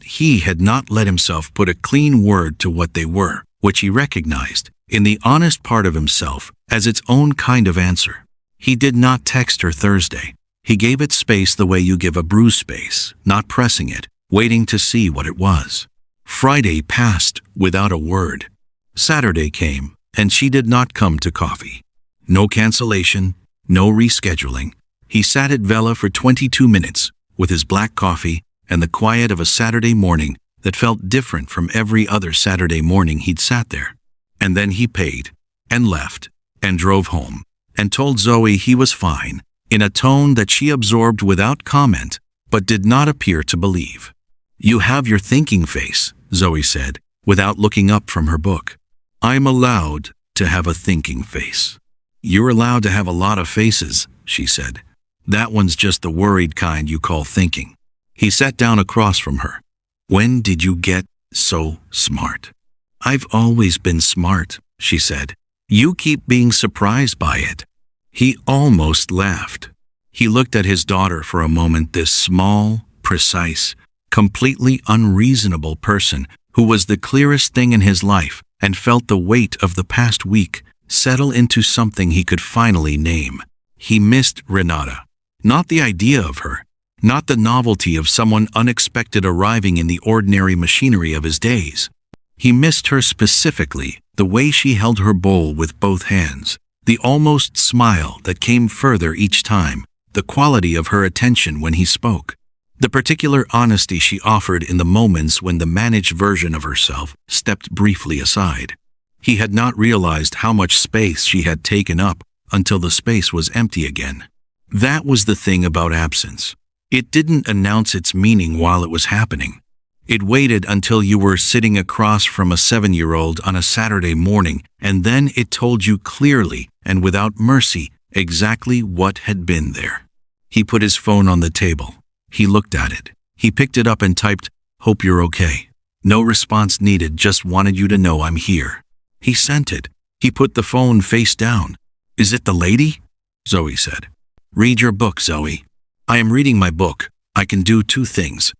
He had not let himself put a clean word to what they were, which he recognized, in the honest part of himself, as its own kind of answer. He did not text her Thursday. He gave it space the way you give a bruise space, not pressing it, waiting to see what it was. Friday passed without a word. Saturday came, and she did not come to coffee. No cancellation, no rescheduling. He sat at Vela for 22 minutes, with his black coffee and the quiet of a Saturday morning that felt different from every other Saturday morning he'd sat there. And then he paid, and left, and drove home, and told Zoe he was fine, in a tone that she absorbed without comment, but did not appear to believe. "You have your thinking face," Zoe said, without looking up from her book. "I'm allowed to have a thinking face." "You're allowed to have a lot of faces," she said. "That one's just the worried kind you call thinking." He sat down across from her. "When did you get so smart?" "I've always been smart," she said. "You keep being surprised by it." He almost laughed. He looked at his daughter for a moment, this small, precise, completely unreasonable person who was the clearest thing in his life, and felt the weight of the past week settle into something he could finally name. He missed Renata. Not the idea of her, not the novelty of someone unexpected arriving in the ordinary machinery of his days. He missed her specifically, the way she held her bowl with both hands, the almost smile that came further each time, the quality of her attention when he spoke, the particular honesty she offered in the moments when the managed version of herself stepped briefly aside. He had not realized how much space she had taken up until the space was empty again. That was the thing about absence. It didn't announce its meaning while it was happening. It waited until you were sitting across from a 7-year-old on a Saturday morning, and then it told you clearly and without mercy exactly what had been there. He put his phone on the table. He looked at it. He picked it up and typed, "Hope you're okay." No response needed, just wanted you to know I'm here. He sent it. He put the phone face down. "Is it the lady?" Zoe said. "Read your book, Zoe." "I am reading my book. I can do 2 things.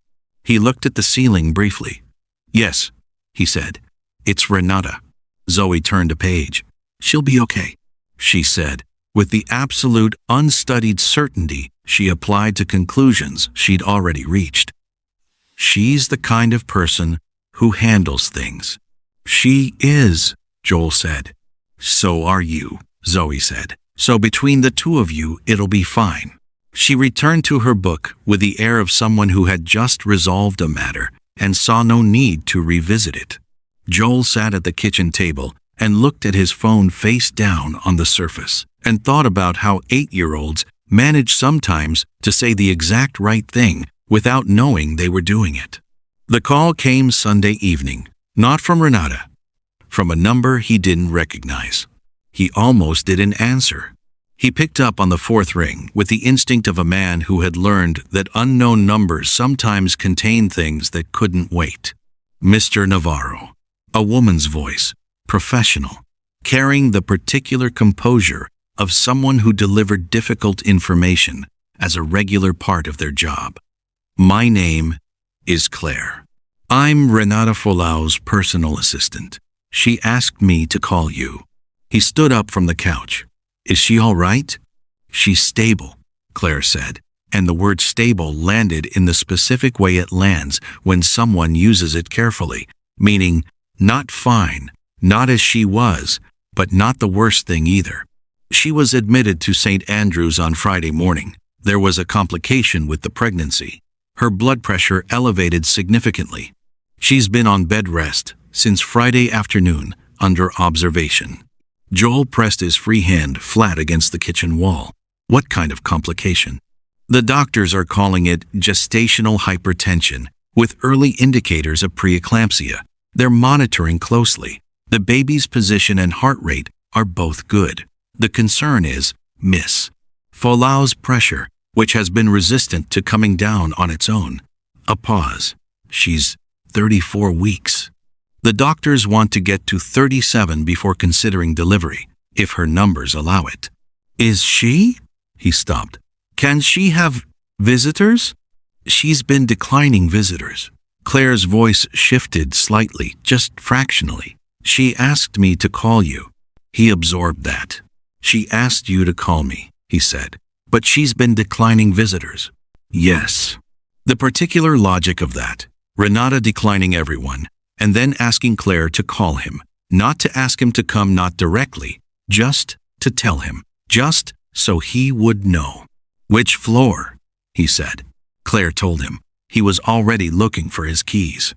He looked at the ceiling briefly. "Yes," he said. "It's Renata." Zoe turned a page. "She'll be okay," she said, with the absolute, unstudied certainty she applied to conclusions she'd already reached. "She's the kind of person who handles things." "She is," Joel said. "So are you," Zoe said. "So between the 2 of you, it'll be fine." She returned to her book with the air of someone who had just resolved a matter and saw no need to revisit it. Joel sat at the kitchen table and looked at his phone face down on the surface and thought about how 8-year-olds manage sometimes to say the exact right thing without knowing they were doing it. The call came Sunday evening, not from Renata, from a number he didn't recognize. He almost didn't answer. He picked up on the 4th ring with the instinct of a man who had learned that unknown numbers sometimes contain things that couldn't wait. "Mr. Navarro." A woman's voice. professional, carrying the particular composure of someone who delivered difficult information as a regular part of their job. My name is Claire. I'm Renata Folau's personal assistant. She asked me to call you. He stood up from the couch. Is she all right? She's stable, Claire said, and the word stable landed in the specific way it lands when someone uses it carefully, meaning not fine, not as she was, but not the worst thing either. She was admitted to St. Andrews on Friday morning. There was a complication with the pregnancy. Her blood pressure elevated significantly. She's been on bed rest since Friday afternoon under observation. Joel pressed his free hand flat against the kitchen wall. What kind of complication? The doctors are calling it gestational hypertension, with early indicators of preeclampsia. They're monitoring closely. The baby's position and heart rate are both good. The concern is Miss Folau's pressure, which has been resistant to coming down on its own. A pause. She's 34 weeks. The doctors want to get to 37 before considering delivery, if her numbers allow it. Is she? He stopped. Can she have visitors? She's been declining visitors. Claire's voice shifted slightly, just fractionally. She asked me to call you. He absorbed that. She asked you to call me, he said. But she's been declining visitors. Yes. The particular logic of that. Renata declining everyone, and then asking Claire to call him. Not to ask him to come, not directly, just to tell him. Just so he would know. Which floor? He said. Claire told him. He was already looking for his keys.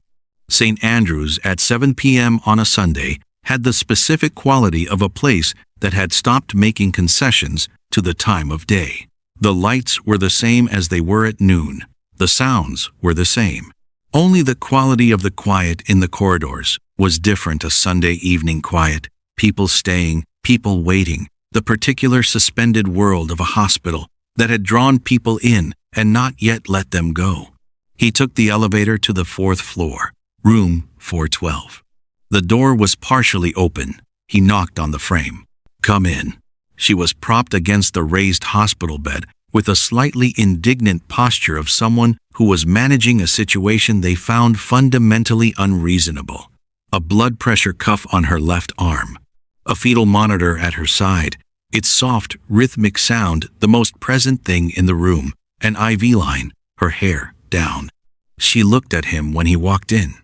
St. Andrews at 7 p.m. on a Sunday had the specific quality of a place that had stopped making concessions to the time of day. The lights were the same as they were at noon. The sounds were the same. Only the quality of the quiet in the corridors was different. A Sunday evening quiet, people staying, people waiting, the particular suspended world of a hospital that had drawn people in and not yet let them go. He took the elevator to the 4th floor, room 412. The door was partially open. He knocked on the frame. Come in. She was propped against the raised hospital bed with a slightly indignant posture of someone who was managing a situation they found fundamentally unreasonable. A blood pressure cuff on her left arm. A fetal monitor at her side. Its soft, rhythmic sound, the most present thing in the room. An IV line, her hair down. She looked at him when he walked in.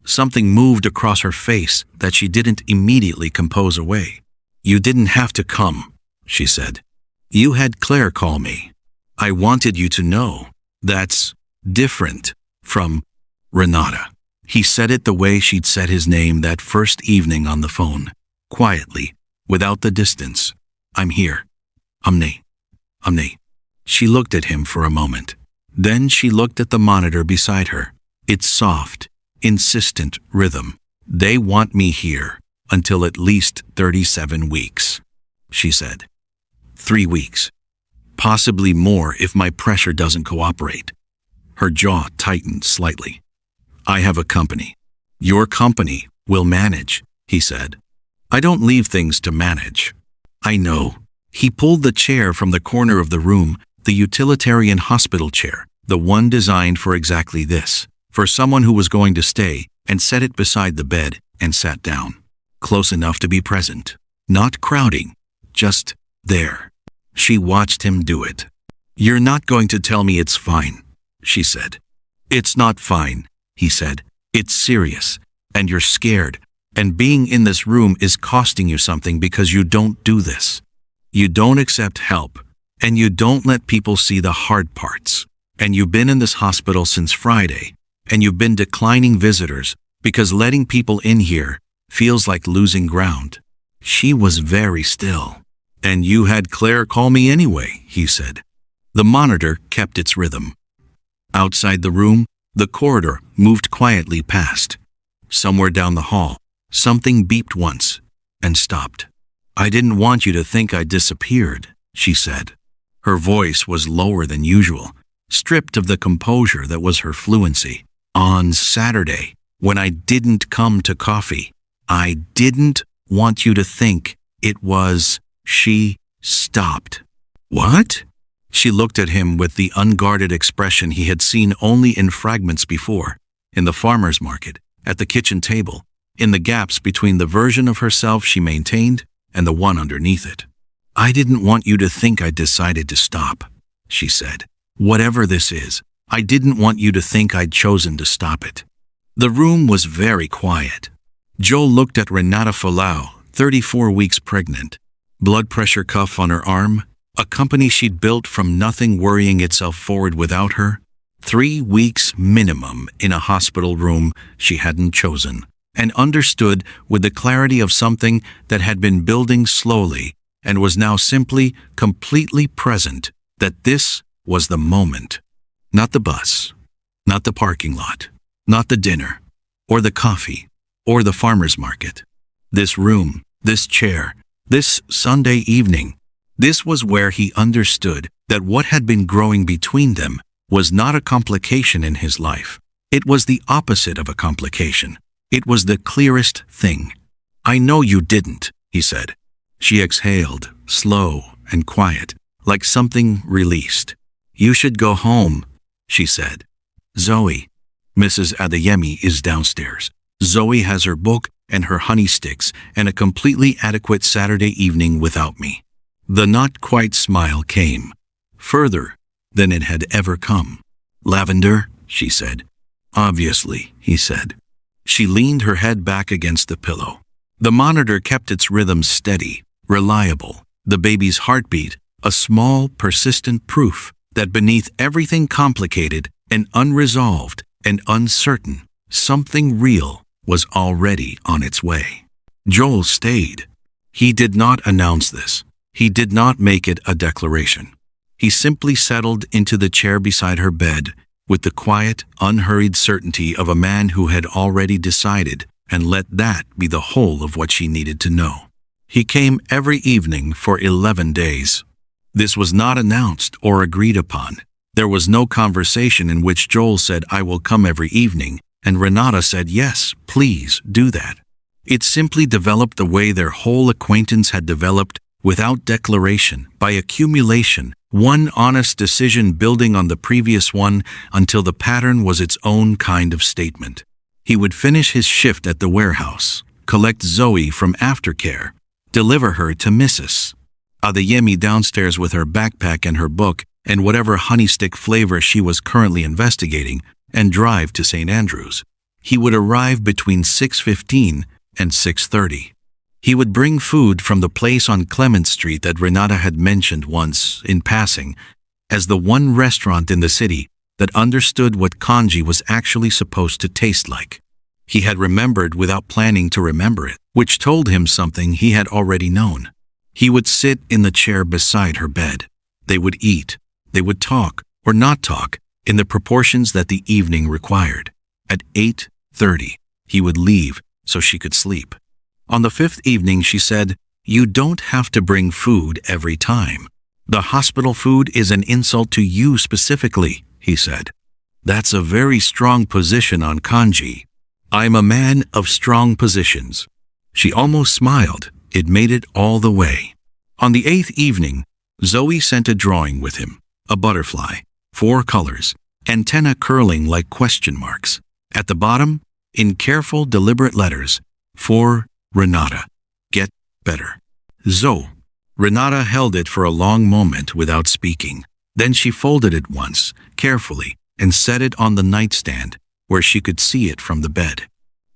Something moved across her face that she didn't immediately compose away. You didn't have to come, she said. You had Claire call me. I wanted you to know. That's different from Renata. He said it the way she'd said his name that first evening on the phone, quietly, without the distance. I'm here. Omni. She looked at him for a moment. Then she looked at the monitor beside her. Its soft, insistent rhythm. They want me here until at least 37 weeks, she said. 3 weeks. Possibly more if my pressure doesn't cooperate. Her jaw tightened slightly. I have a company. Your company will manage, he said. I don't leave things to manage. I know. He pulled the chair from the corner of the room, the utilitarian hospital chair, the one designed for exactly this, for someone who was going to stay, and set it beside the bed and sat down, close enough to be present, not crowding, just there. She watched him do it. You're not going to tell me it's fine, she said. It's not fine, he said. It's serious, and you're scared, and being in this room is costing you something because you don't do this. You don't accept help, and you don't let people see the hard parts. And you've been in this hospital since Friday, and you've been declining visitors because letting people in here feels like losing ground. She was very still. And you had Claire call me anyway, he said. The monitor kept its rhythm. Outside the room, the corridor moved quietly past. Somewhere down the hall, something beeped once and stopped. I didn't want you to think I disappeared, she said. Her voice was lower than usual, stripped of the composure that was her fluency. On Saturday, when I didn't come to coffee, I didn't want you to think it was..." She stopped. "What?" She looked at him with the unguarded expression he had seen only in fragments before, in the farmer's market, at the kitchen table, in the gaps between the version of herself she maintained and the one underneath it. "I didn't want you to think I decided to stop," she said. "Whatever this is, I didn't want you to think I'd chosen to stop it." The room was very quiet. Joel looked at Renata Folau, 34 weeks pregnant, blood pressure cuff on her arm, a company she'd built from nothing worrying itself forward without her, 3 weeks minimum in a hospital room she hadn't chosen, and understood with the clarity of something that had been building slowly and was now simply completely present that this was the moment. Not the bus, not the parking lot, not the dinner, or the coffee, or the farmer's market. This room, this chair, this Sunday evening, this was where he understood that what had been growing between them was not a complication in his life. It was the opposite of a complication. It was the clearest thing. "I know you didn't," he said. She exhaled, slow and quiet, like something released. "You should go home," she said. "Zoe, Mrs. Adeyemi is downstairs. Zoe has her book and her honey sticks and a completely adequate Saturday evening without me." The not-quite smile came, further than it had ever come. "Lavender," she said. "Obviously," he said. She leaned her head back against the pillow. The monitor kept its rhythm steady, reliable, the baby's heartbeat, a small, persistent proof that beneath everything complicated and unresolved and uncertain, something real was already on its way. Joel stayed. He did not announce this. He did not make it a declaration. He simply settled into the chair beside her bed with the quiet, unhurried certainty of a man who had already decided and let that be the whole of what she needed to know. He came every evening for 11 days. This was not announced or agreed upon. There was no conversation in which Joel said, "I will come every evening," and Renata said, "Yes, please do that." It simply developed the way their whole acquaintance had developed, without declaration, by accumulation, one honest decision building on the previous one until the pattern was its own kind of statement. He would finish his shift at the warehouse, collect Zoe from aftercare, deliver her to Mrs. Adeyemi downstairs with her backpack and her book and whatever honey stick flavor she was currently investigating, and drive to St. Andrews. He would arrive between 6:15 and 6:30. He would bring food from the place on Clement Street that Renata had mentioned once, in passing, as the one restaurant in the city that understood what congee was actually supposed to taste like. He had remembered without planning to remember it, which told him something he had already known. He would sit in the chair beside her bed. They would eat. They would talk, or not talk, in the proportions that the evening required. At 8:30, he would leave so she could sleep. On the 5th evening, she said, "You don't have to bring food every time. The hospital food is an insult to you specifically," he said. "That's a very strong position on congee. I'm a man of strong positions." She almost smiled. It made it all the way. On the 8th evening, Zoe sent a drawing with him, a butterfly, 4 colors, antenna curling like question marks. At the bottom, in careful, deliberate letters, "For Renata, get better. Zoe." Renata held it for a long moment without speaking. Then she folded it once, carefully, and set it on the nightstand, where she could see it from the bed.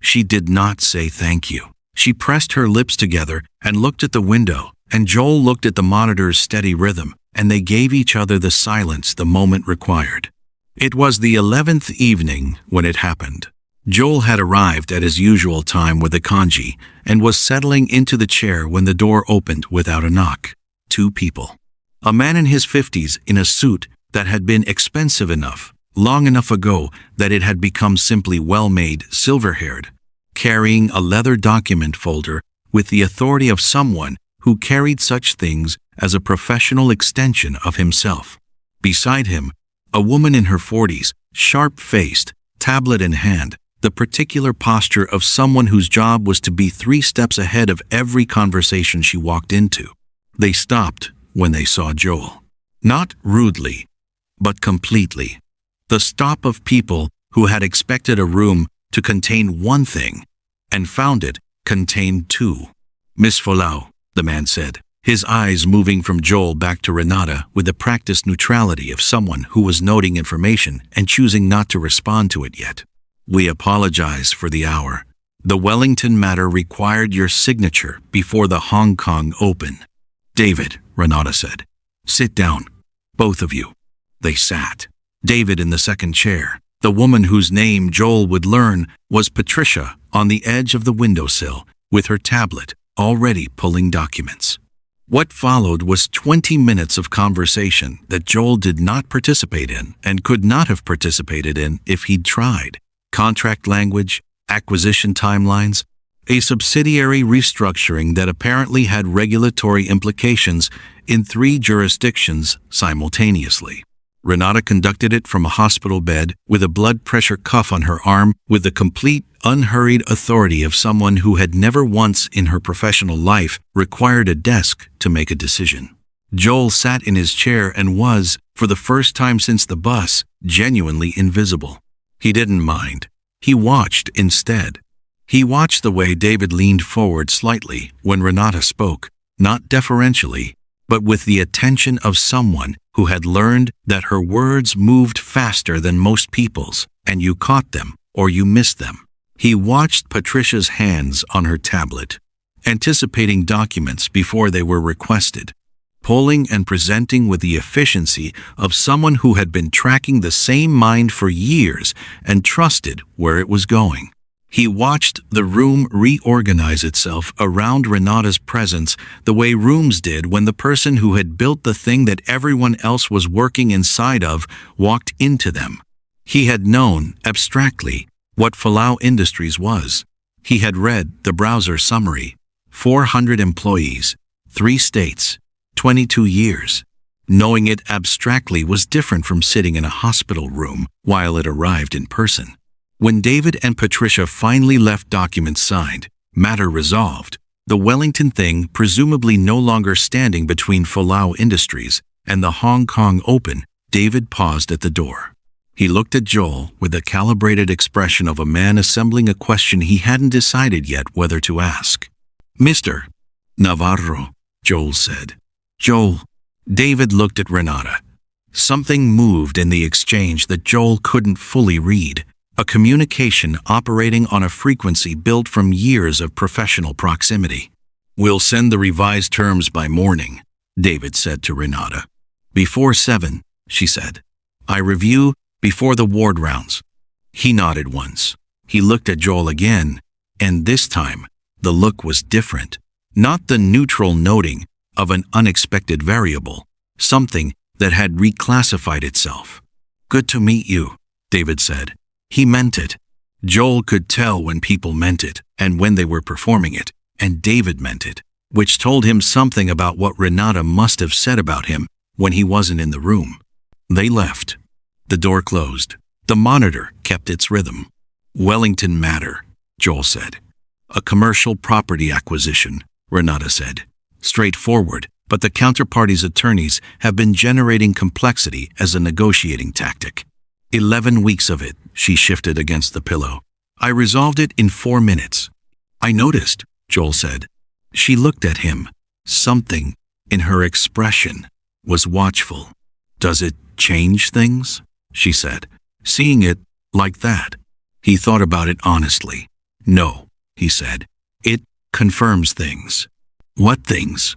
She did not say thank you. She pressed her lips together and looked at the window, and Joel looked at the monitor's steady rhythm, and they gave each other the silence the moment required. It was the 11th evening when it happened. Joel had arrived at his usual time with the congee and was settling into the chair when the door opened without a knock. 2 people. A man in his 50s in a suit that had been expensive enough, long enough ago that it had become simply well-made, silver-haired, carrying a leather document folder with the authority of someone who carried such things as a professional extension of himself. Beside him, a woman in her 40s, sharp-faced, tablet in hand, the particular posture of someone whose job was to be 3 steps ahead of every conversation she walked into. They stopped when they saw Joel. Not rudely, but completely. The stop of people who had expected a room to contain one thing and found it contained 2. "Miss Folau," the man said, his eyes moving from Joel back to Renata with the practiced neutrality of someone who was noting information and choosing not to respond to it yet. "We apologize for the hour. The Wellington matter required your signature before the Hong Kong Open." "David," Renata said, "sit down, both of you." They sat. David in the second chair. The woman whose name Joel would learn was Patricia on the edge of the windowsill with her tablet already pulling documents. What followed was 20 minutes of conversation that Joel did not participate in and could not have participated in if he'd tried. Contract language, acquisition timelines, a subsidiary restructuring that apparently had regulatory implications in 3 jurisdictions simultaneously. Renata conducted it from a hospital bed with a blood pressure cuff on her arm with the complete, unhurried authority of someone who had never once in her professional life required a desk to make a decision. Joel sat in his chair and was, for the first time since the bus, genuinely invisible. He didn't mind. He watched instead. He watched the way David leaned forward slightly when Renata spoke, not deferentially, but with the attention of someone who had learned that her words moved faster than most people's, and you caught them or you missed them. He watched Patricia's hands on her tablet, anticipating documents before they were requested, pulling and presenting with the efficiency of someone who had been tracking the same mind for years and trusted where it was going. He watched the room reorganize itself around Renata's presence the way rooms did when the person who had built the thing that everyone else was working inside of walked into them. He had known, abstractly, what Folau Industries was. He had read the browser summary. 400 employees, 3 states, 22 years. Knowing it abstractly was different from sitting in a hospital room while it arrived in person. When David and Patricia finally left documents signed, matter resolved, the Wellington thing presumably no longer standing between Folau Industries and the Hong Kong Open, David paused at the door. He looked at Joel with the calibrated expression of a man assembling a question he hadn't decided yet whether to ask. "Mr. Navarro," Joel said. "Joel." David looked at Renata. Something moved in the exchange that Joel couldn't fully read. A communication operating on a frequency built from years of professional proximity. "We'll send the revised terms by morning," David said to Renata. "Before 7, she said. "I review before the ward rounds." He nodded once. He looked at Joel again, and this time, the look was different. Not the neutral noting of an unexpected variable, something that had reclassified itself. "Good to meet you," David said. He meant it. Joel could tell when people meant it and when they were performing it, and David meant it, which told him something about what Renata must have said about him when he wasn't in the room. They left. The door closed. The monitor kept its rhythm. "Wellington matter," Joel said. "A commercial property acquisition," Renata said. "Straightforward, but the counterparty's attorneys have been generating complexity as a negotiating tactic. 11 weeks of it," she shifted against the pillow. "I resolved it in 4 minutes." "I noticed," Joel said. She looked at him. Something in her expression was watchful. "Does it change things?" she said. "Seeing it like that." He thought about it honestly. "No," he said. "It confirms things." "What things?"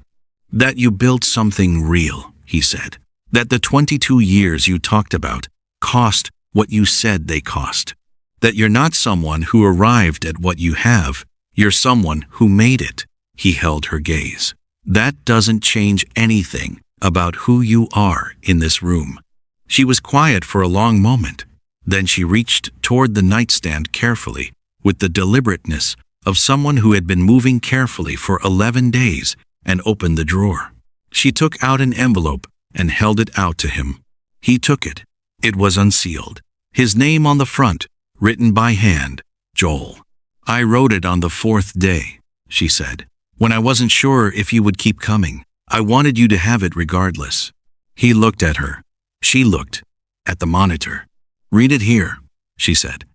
"That you built something real," he said. "That the 22 years you talked about cost what you said they cost. That you're not someone who arrived at what you have, you're someone who made it." He held her gaze. "That doesn't change anything about who you are in this room." She was quiet for a long moment. Then she reached toward the nightstand carefully, with the deliberateness of someone who had been moving carefully for 11 days, and opened the drawer. She took out an envelope and held it out to him. He took it. It was unsealed. His name on the front, written by hand, Joel. I wrote it on the fourth day, she said. When I wasn't sure if you would keep coming, I wanted you to have it regardless. He looked at her. She looked at the monitor. Read it here, she said.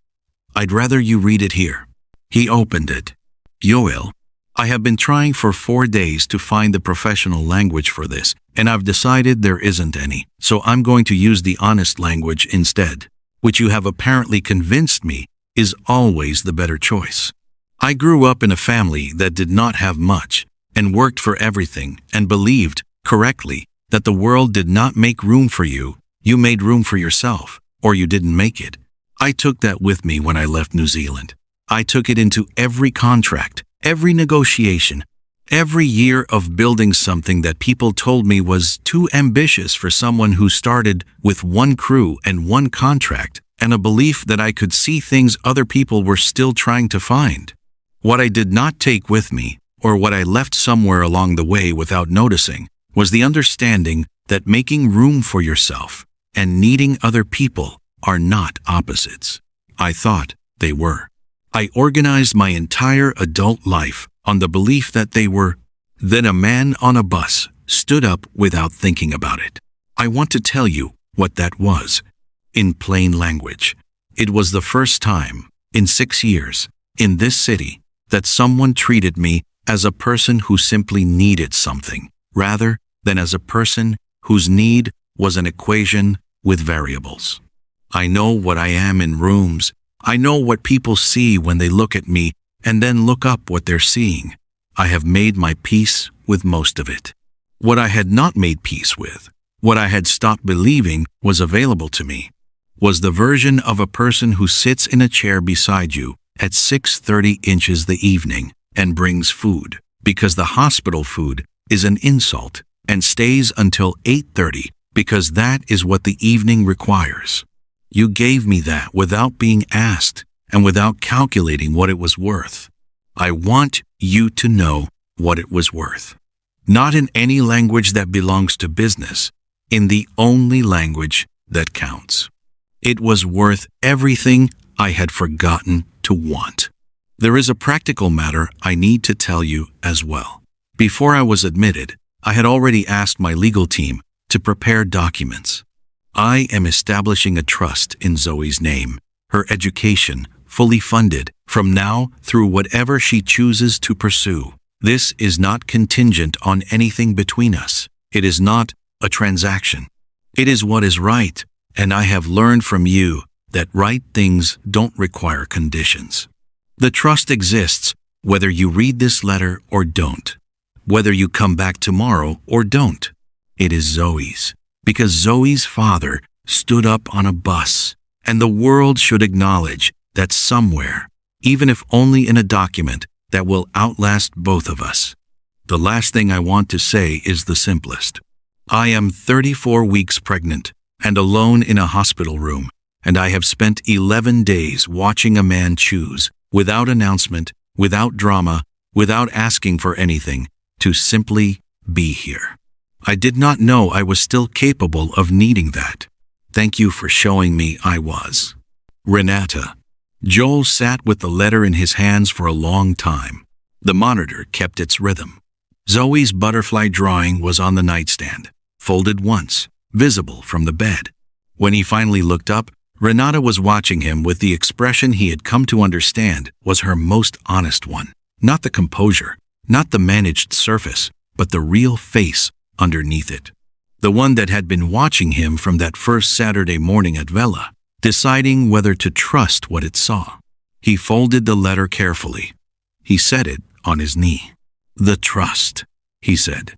I'd rather you read it here. He opened it. Yoel, I have been trying for 4 days to find the professional language for this, and I've decided there isn't any, so I'm going to use the honest language instead, which you have apparently convinced me is always the better choice. I grew up in a family that did not have much and worked for everything and believed, correctly, that the world did not make room for you, you made room for yourself, or you didn't make it. I took that with me when I left New Zealand. I took it into every contract, every negotiation, every year of building something that people told me was too ambitious for someone who started with one crew and one contract and a belief that I could see things other people were still trying to find. What I did not take with me, or what I left somewhere along the way without noticing, was the understanding that making room for yourself and needing other people are not opposites. I thought they were. I organized my entire adult life on the belief that they were. Then a man on a bus stood up without thinking about it. I want to tell you what that was. In plain language, it was the first time, in 6 years, in this city, that someone treated me as a person who simply needed something, rather than as a person whose need was an equation with variables. I know what I am in rooms. I know what people see when they look at me and then look up what they're seeing. I have made my peace with most of it. What I had not made peace with, what I had stopped believing was available to me, was the version of a person who sits in a chair beside you at 6:30 inches the evening and brings food, because the hospital food is an insult, and stays until 8:30 because that is what the evening requires. You gave me that without being asked and without calculating what it was worth. I want you to know what it was worth. Not in any language that belongs to business, in the only language that counts. It was worth everything I had forgotten to want. There is a practical matter I need to tell you as well. Before I was admitted, I had already asked my legal team to prepare documents. I am establishing a trust in Zoe's name, her education fully funded from now through whatever she chooses to pursue. This is not contingent on anything between us. It is not a transaction. It is what is right, and I have learned from you that right things don't require conditions. The trust exists whether you read this letter or don't, whether you come back tomorrow or don't. It is Zoe's, because Zoe's father stood up on a bus, and the world should acknowledge that somewhere, even if only in a document, that will outlast both of us. The last thing I want to say is the simplest. I am 34 weeks pregnant and alone in a hospital room, and I have spent 11 days watching a man choose, without announcement, without drama, without asking for anything, to simply be here. I did not know I was still capable of needing that. Thank you for showing me I was. Renata. Joel sat with the letter in his hands for a long time. The monitor kept its rhythm. Zoe's butterfly drawing was on the nightstand, folded once, visible from the bed. When he finally looked up, Renata was watching him with the expression he had come to understand was her most honest one. Not the composure, not the managed surface, but the real face underneath it. The one that had been watching him from that first Saturday morning at Vela, deciding whether to trust what it saw. He folded the letter carefully. He set it on his knee. The trust, he said.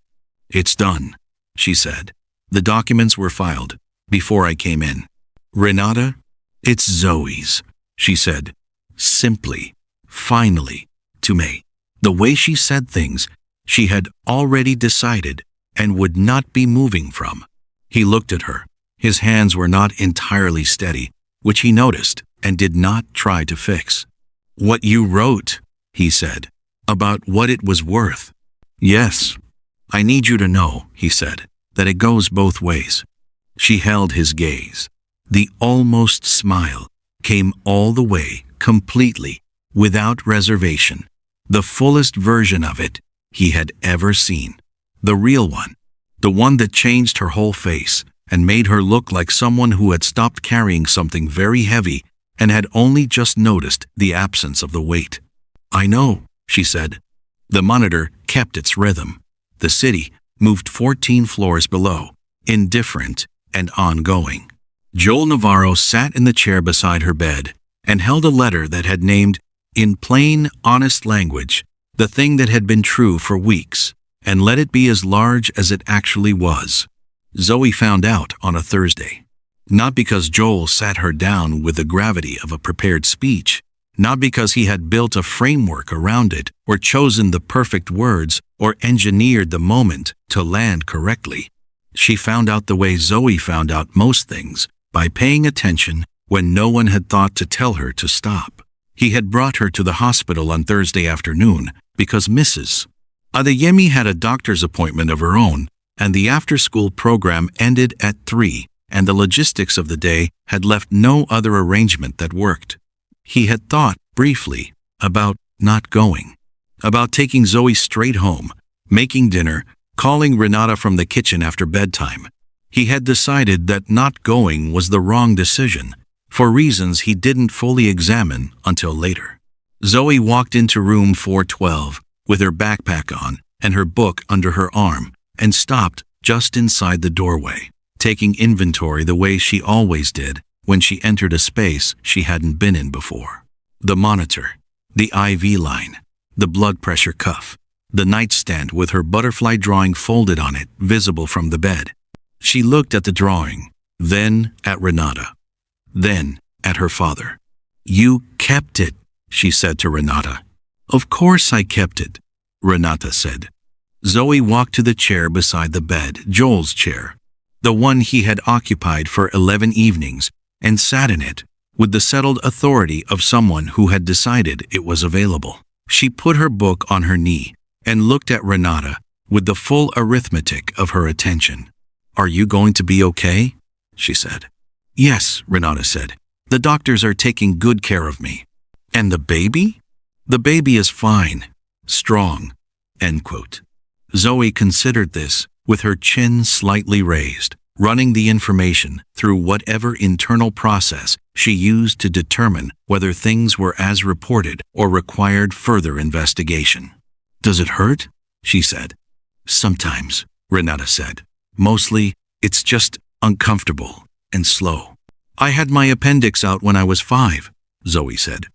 It's done, she said. The documents were filed before I came in. Renata, it's Zoe's, she said, simply, finally, to me. The way she said things, she had already decided and would not be moving from. He looked at her. His hands were not entirely steady, which he noticed and did not try to fix. What you wrote, he said, about what it was worth. Yes, I need you to know, he said, that it goes both ways. She held his gaze. The almost smile came all the way, completely, without reservation. The fullest version of it he had ever seen. The real one. The one that changed her whole face and made her look like someone who had stopped carrying something very heavy and had only just noticed the absence of the weight. "I know," she said. The monitor kept its rhythm. The city moved 14 floors below, indifferent and ongoing. Joel Navarro sat in the chair beside her bed and held a letter that had named, in plain, honest language, the thing that had been true for weeks, and let it be as large as it actually was. Zoe found out on a Thursday. Not because Joel sat her down with the gravity of a prepared speech, not because he had built a framework around it, or chosen the perfect words, or engineered the moment to land correctly. She found out the way Zoe found out most things, by paying attention when no one had thought to tell her to stop. He had brought her to the hospital on Thursday afternoon because Mrs. Adeyemi had a doctor's appointment of her own, and the after-school program ended at 3, and the logistics of the day had left no other arrangement that worked. He had thought, briefly, about not going, about taking Zoe straight home, making dinner, calling Renata from the kitchen after bedtime. He had decided that not going was the wrong decision, for reasons he didn't fully examine until later. Zoe walked into room 412 with her backpack on and her book under her arm and stopped just inside the doorway, taking inventory the way she always did when she entered a space she hadn't been in before. The monitor, the IV line, the blood pressure cuff, the nightstand with her butterfly drawing folded on it, visible from the bed. She looked at the drawing, then at Renata, then at her father. "You kept it," she said to Renata. "Of course I kept it," Renata said. Zoe walked to the chair beside the bed, Joel's chair, the one he had occupied for 11 evenings, and sat in it with the settled authority of someone who had decided it was available. She put her book on her knee and looked at Renata with the full arithmetic of her attention. "Are you going to be okay?" she said. "Yes," Renata said. "The doctors are taking good care of me." "And the baby?" "The baby is fine, strong." End quote. Zoe considered this with her chin slightly raised, running the information through whatever internal process she used to determine whether things were as reported or required further investigation. "Does it hurt?" she said. "Sometimes," Renata said. "Mostly, it's just uncomfortable and slow." "I had my appendix out when I was 5, Zoe said.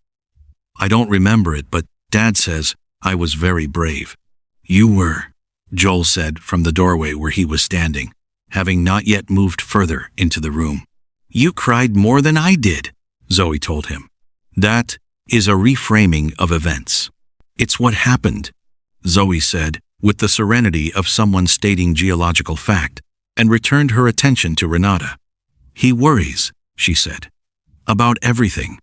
"I don't remember it, but Dad says I was very brave." "You were," Joel said from the doorway where he was standing, having not yet moved further into the room. "You cried more than I did," Zoe told him. "That is a reframing of events. It's what happened," Zoe said, with the serenity of someone stating geological fact, and returned her attention to Renata. "He worries," she said, "about everything.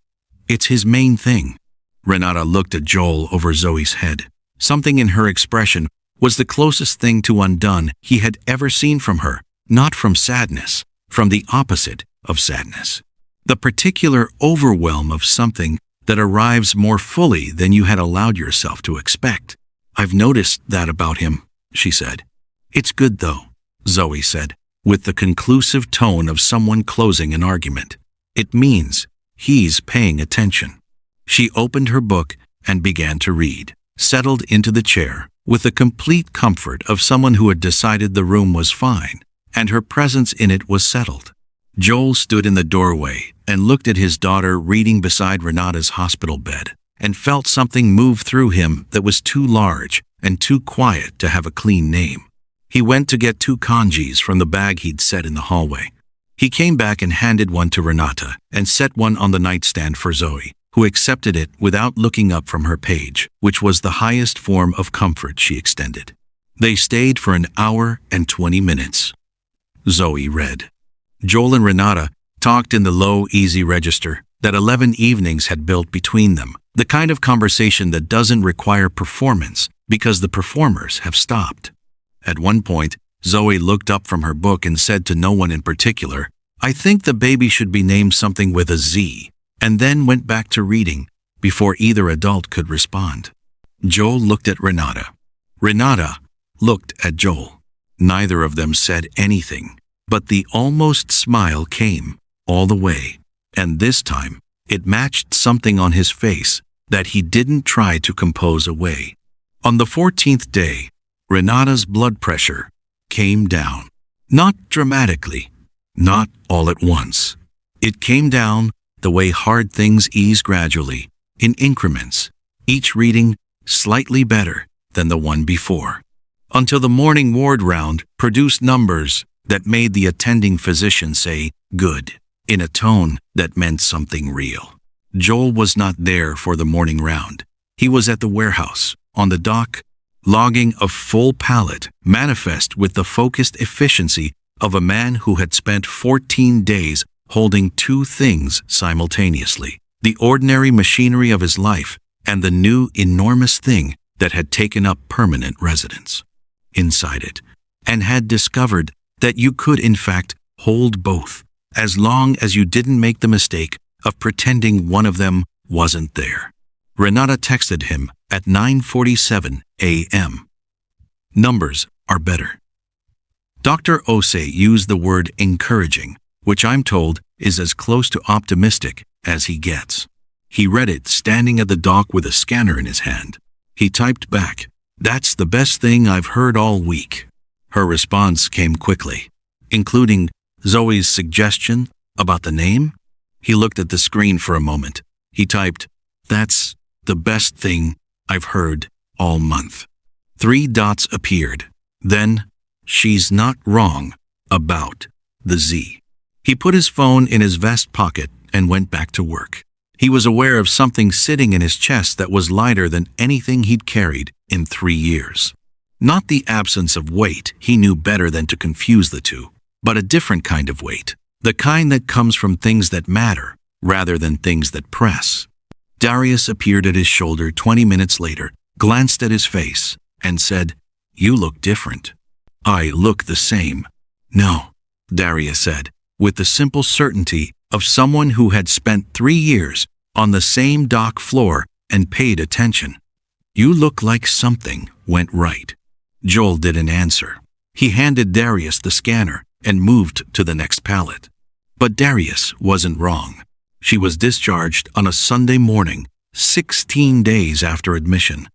It's his main thing." Renata looked at Joel over Zoe's head. Something in her expression was the closest thing to undone he had ever seen from her, not from sadness, from the opposite of sadness. The particular overwhelm of something that arrives more fully than you had allowed yourself to expect. "I've noticed that about him," she said. "It's good though," Zoe said, with the conclusive tone of someone closing an argument. "It means he's paying attention." She opened her book and began to read, settled into the chair, with the complete comfort of someone who had decided the room was fine, and her presence in it was settled. Joel stood in the doorway and looked at his daughter reading beside Renata's hospital bed, and felt something move through him that was too large and too quiet to have a clean name. He went to get 2 kanjis from the bag he'd set in the hallway. He came back and handed one to Renata and set one on the nightstand for Zoe, who accepted it without looking up from her page, which was the highest form of comfort she extended. They stayed for an hour and 20 minutes. Zoe read. Joel and Renata talked in the low, easy register that 11 evenings had built between them, the kind of conversation that doesn't require performance because the performers have stopped. At one point, Zoe looked up from her book and said to no one in particular, "I think the baby should be named something with a Z," and then went back to reading, before either adult could respond. Joel looked at Renata. Renata looked at Joel. Neither of them said anything, but the almost smile came all the way, and this time it matched something on his face that he didn't try to compose away. On the 14th day, Renata's blood pressure came down. Not dramatically, not all at once. It came down the way hard things ease gradually, in increments, each reading slightly better than the one before, until the morning ward round produced numbers that made the attending physician say, "Good," in a tone that meant something real. Joel was not there for the morning round. He was at the warehouse, on the dock, logging a full pallet, manifest with the focused efficiency of a man who had spent 14 days holding two things simultaneously: the ordinary machinery of his life and the new enormous thing that had taken up permanent residence inside it, and had discovered that you could in fact hold both, as long as you didn't make the mistake of pretending one of them wasn't there. Renata texted him at 9:47 a.m. Numbers are better. Dr. Ose used the word encouraging, which I'm told is as close to optimistic as he gets. He read it standing at the dock with a scanner in his hand. He typed back, "That's the best thing I've heard all week." Her response came quickly, including Zoe's suggestion about the name. He looked at the screen for a moment. He typed, "That's the best thing I've heard all month." 3 dots appeared. Then, "She's not wrong about the Z." He put his phone in his vest pocket and went back to work. He was aware of something sitting in his chest that was lighter than anything he'd carried in 3 years. Not the absence of weight, he knew better than to confuse the two, but a different kind of weight, the kind that comes from things that matter rather than things that press. Darius appeared at his shoulder 20 minutes later, glanced at his face, and said, "You look different." "I look the same." "No," Darius said, with the simple certainty of someone who had spent 3 years on the same dock floor and paid attention. "You look like something went right." Joel didn't answer. He handed Darius the scanner and moved to the next pallet. But Darius wasn't wrong. She was discharged on a Sunday morning, 16 days after admission.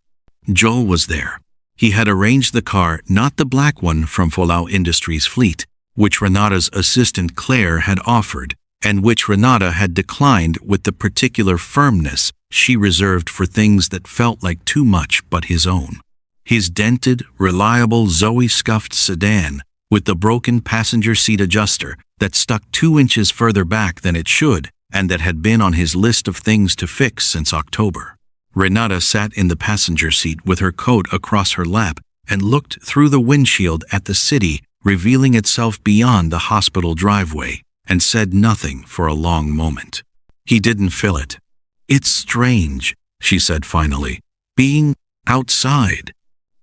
Joel was there. He had arranged the car, not the black one from Folau Industries' fleet, which Renata's assistant Claire had offered, and which Renata had declined with the particular firmness she reserved for things that felt like too much but his own. His dented, reliable Zoe-scuffed sedan with the broken passenger seat adjuster that stuck 2 inches further back than it should and that had been on his list of things to fix since October. Renata sat in the passenger seat with her coat across her lap and looked through the windshield at the city revealing itself beyond the hospital driveway, and said nothing for a long moment. He didn't feel it. "It's strange," she said finally, "being outside.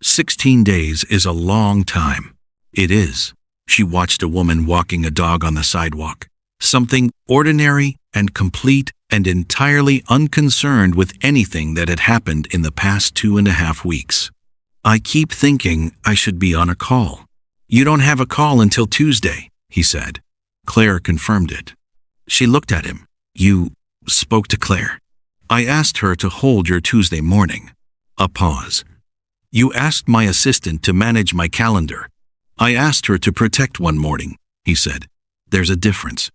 16 days is a long time." "It is." She watched a woman walking a dog on the sidewalk, something ordinary and complete and entirely unconcerned with anything that had happened in the past 2.5 weeks. "I keep thinking I should be on a call." "You don't have a call until Tuesday," he said. Claire confirmed it. She looked at him. "You spoke to Claire?" "I asked her to hold your Tuesday morning." A pause. "You asked my assistant to manage my calendar." "I asked her to protect one morning," he said. "There's a difference."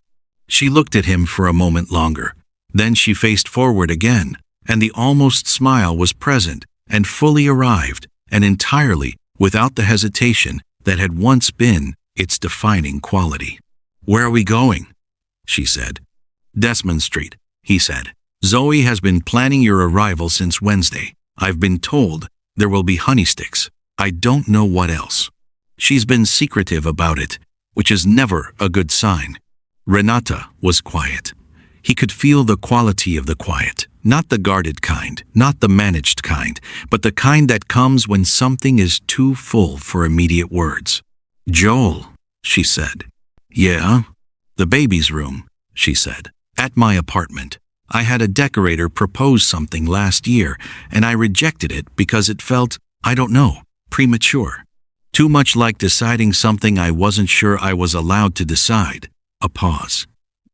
She looked at him for a moment longer. Then she faced forward again, and the almost smile was present and fully arrived, and entirely without the hesitation that had once been its defining quality. "Where are we going?" she said. "Desmond Street," he said. "Zoe has been planning your arrival since Wednesday. I've been told there will be honey sticks. I don't know what else. She's been secretive about it, which is never a good sign." Renata was quiet. He could feel the quality of the quiet, not the guarded kind, not the managed kind, but the kind that comes when something is too full for immediate words. "Joel," she said. "Yeah?" "The baby's room," she said. "At my apartment. I had a decorator propose something last year, and I rejected it because it felt, I don't know, premature. Too much like deciding something I wasn't sure I was allowed to decide. A pause.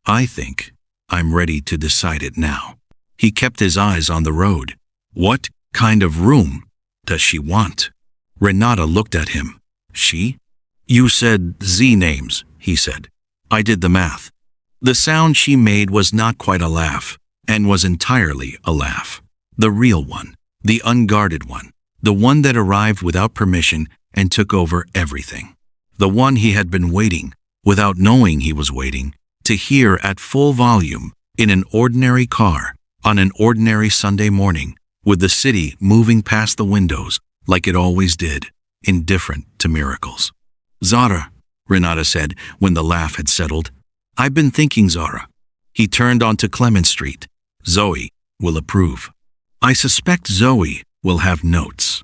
I think I'm ready to decide it now. He kept his eyes on the road. What kind of room does she want? Renata looked at him. She? You said Z names, he said. I did the math. The sound she made was not quite a laugh, and was entirely a laugh. The real one, the unguarded one, the one that arrived without permission and took over everything. The one he had been waiting, without knowing he was waiting, to hear at full volume in an ordinary car on an ordinary Sunday morning, with the city moving past the windows like it always did, indifferent to miracles. Zara, Renata said when the laugh had settled. I've been thinking, Zara. He turned onto Clement Street. Zoe will approve. I suspect Zoe will have notes.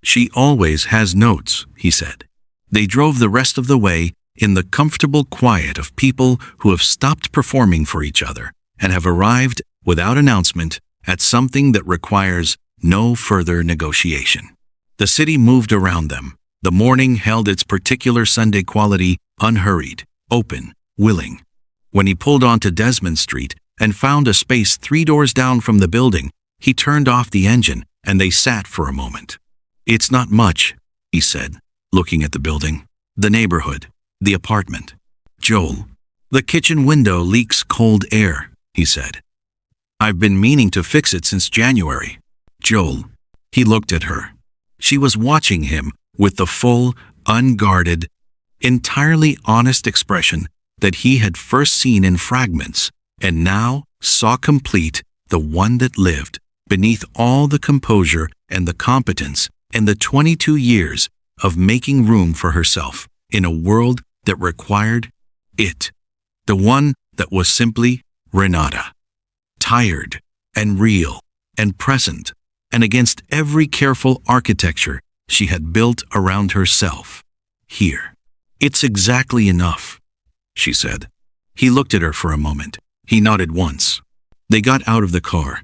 She always has notes, he said. They drove the rest of the way in the comfortable quiet of people who have stopped performing for each other and have arrived without announcement at something that requires no further negotiation. The city moved around them. The morning held its particular Sunday quality, unhurried, open, willing. When he pulled onto Desmond Street and found a space 3 doors down from the building, he turned off the engine and they sat for a moment. It's not much, he said, looking at the building, the neighborhood, the apartment. Joel, the kitchen window leaks cold air, he said. I've been meaning to fix it since January. Joel. He looked at her. She was watching him with the full, unguarded, entirely honest expression that he had first seen in fragments and now saw complete, the one that lived beneath all the composure and the competence and the 22 years of making room for herself in a world that required it. The one that was simply Renata. Tired and real and present and against every careful architecture she had built around herself. Here. It's exactly enough, she said. He looked at her for a moment. He nodded once. They got out of the car.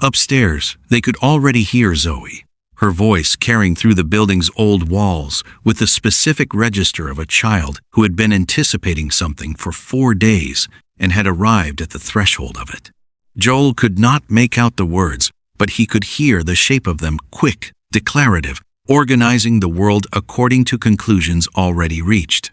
Upstairs, they could already hear Zoe, her voice carrying through the building's old walls with the specific register of a child who had been anticipating something for 4 days and had arrived at the threshold of it. Joel could not make out the words, but he could hear the shape of them, quick, declarative, organizing the world according to conclusions already reached.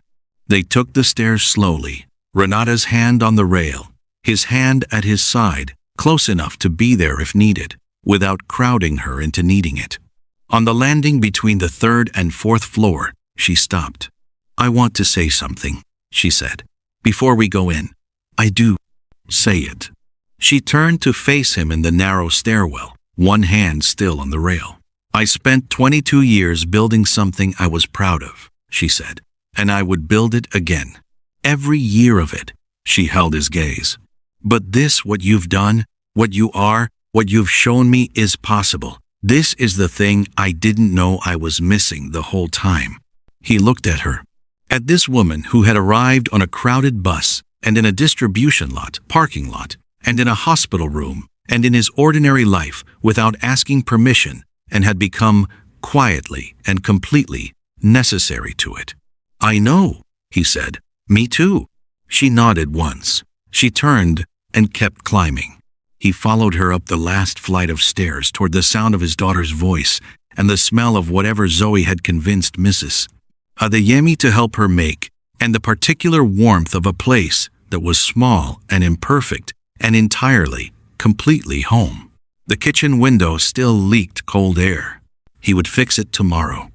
They took the stairs slowly, Renata's hand on the rail, his hand at his side, close enough to be there if needed, without crowding her into needing it. On the landing between the 3rd and 4th floor, she stopped. I want to say something, she said. Before we go in. I do. Say it. She turned to face him in the narrow stairwell, one hand still on the rail. I spent 22 years building something I was proud of, she said, and I would build it again. Every year of it. She held his gaze. But this, what you've done, what you are, what you've shown me is possible. This is the thing I didn't know I was missing the whole time. He looked at her. At this woman who had arrived on a crowded bus and in a distribution lot, parking lot, and in a hospital room, and in his ordinary life without asking permission, and had become, quietly and completely, necessary to it. I know, he said. Me too. She nodded once. She turned and kept climbing. He followed her up the last flight of stairs toward the sound of his daughter's voice and the smell of whatever Zoe had convinced Mrs. Adeyemi to help her make, and the particular warmth of a place that was small and imperfect and entirely, completely home. The kitchen window still leaked cold air. He would fix it tomorrow.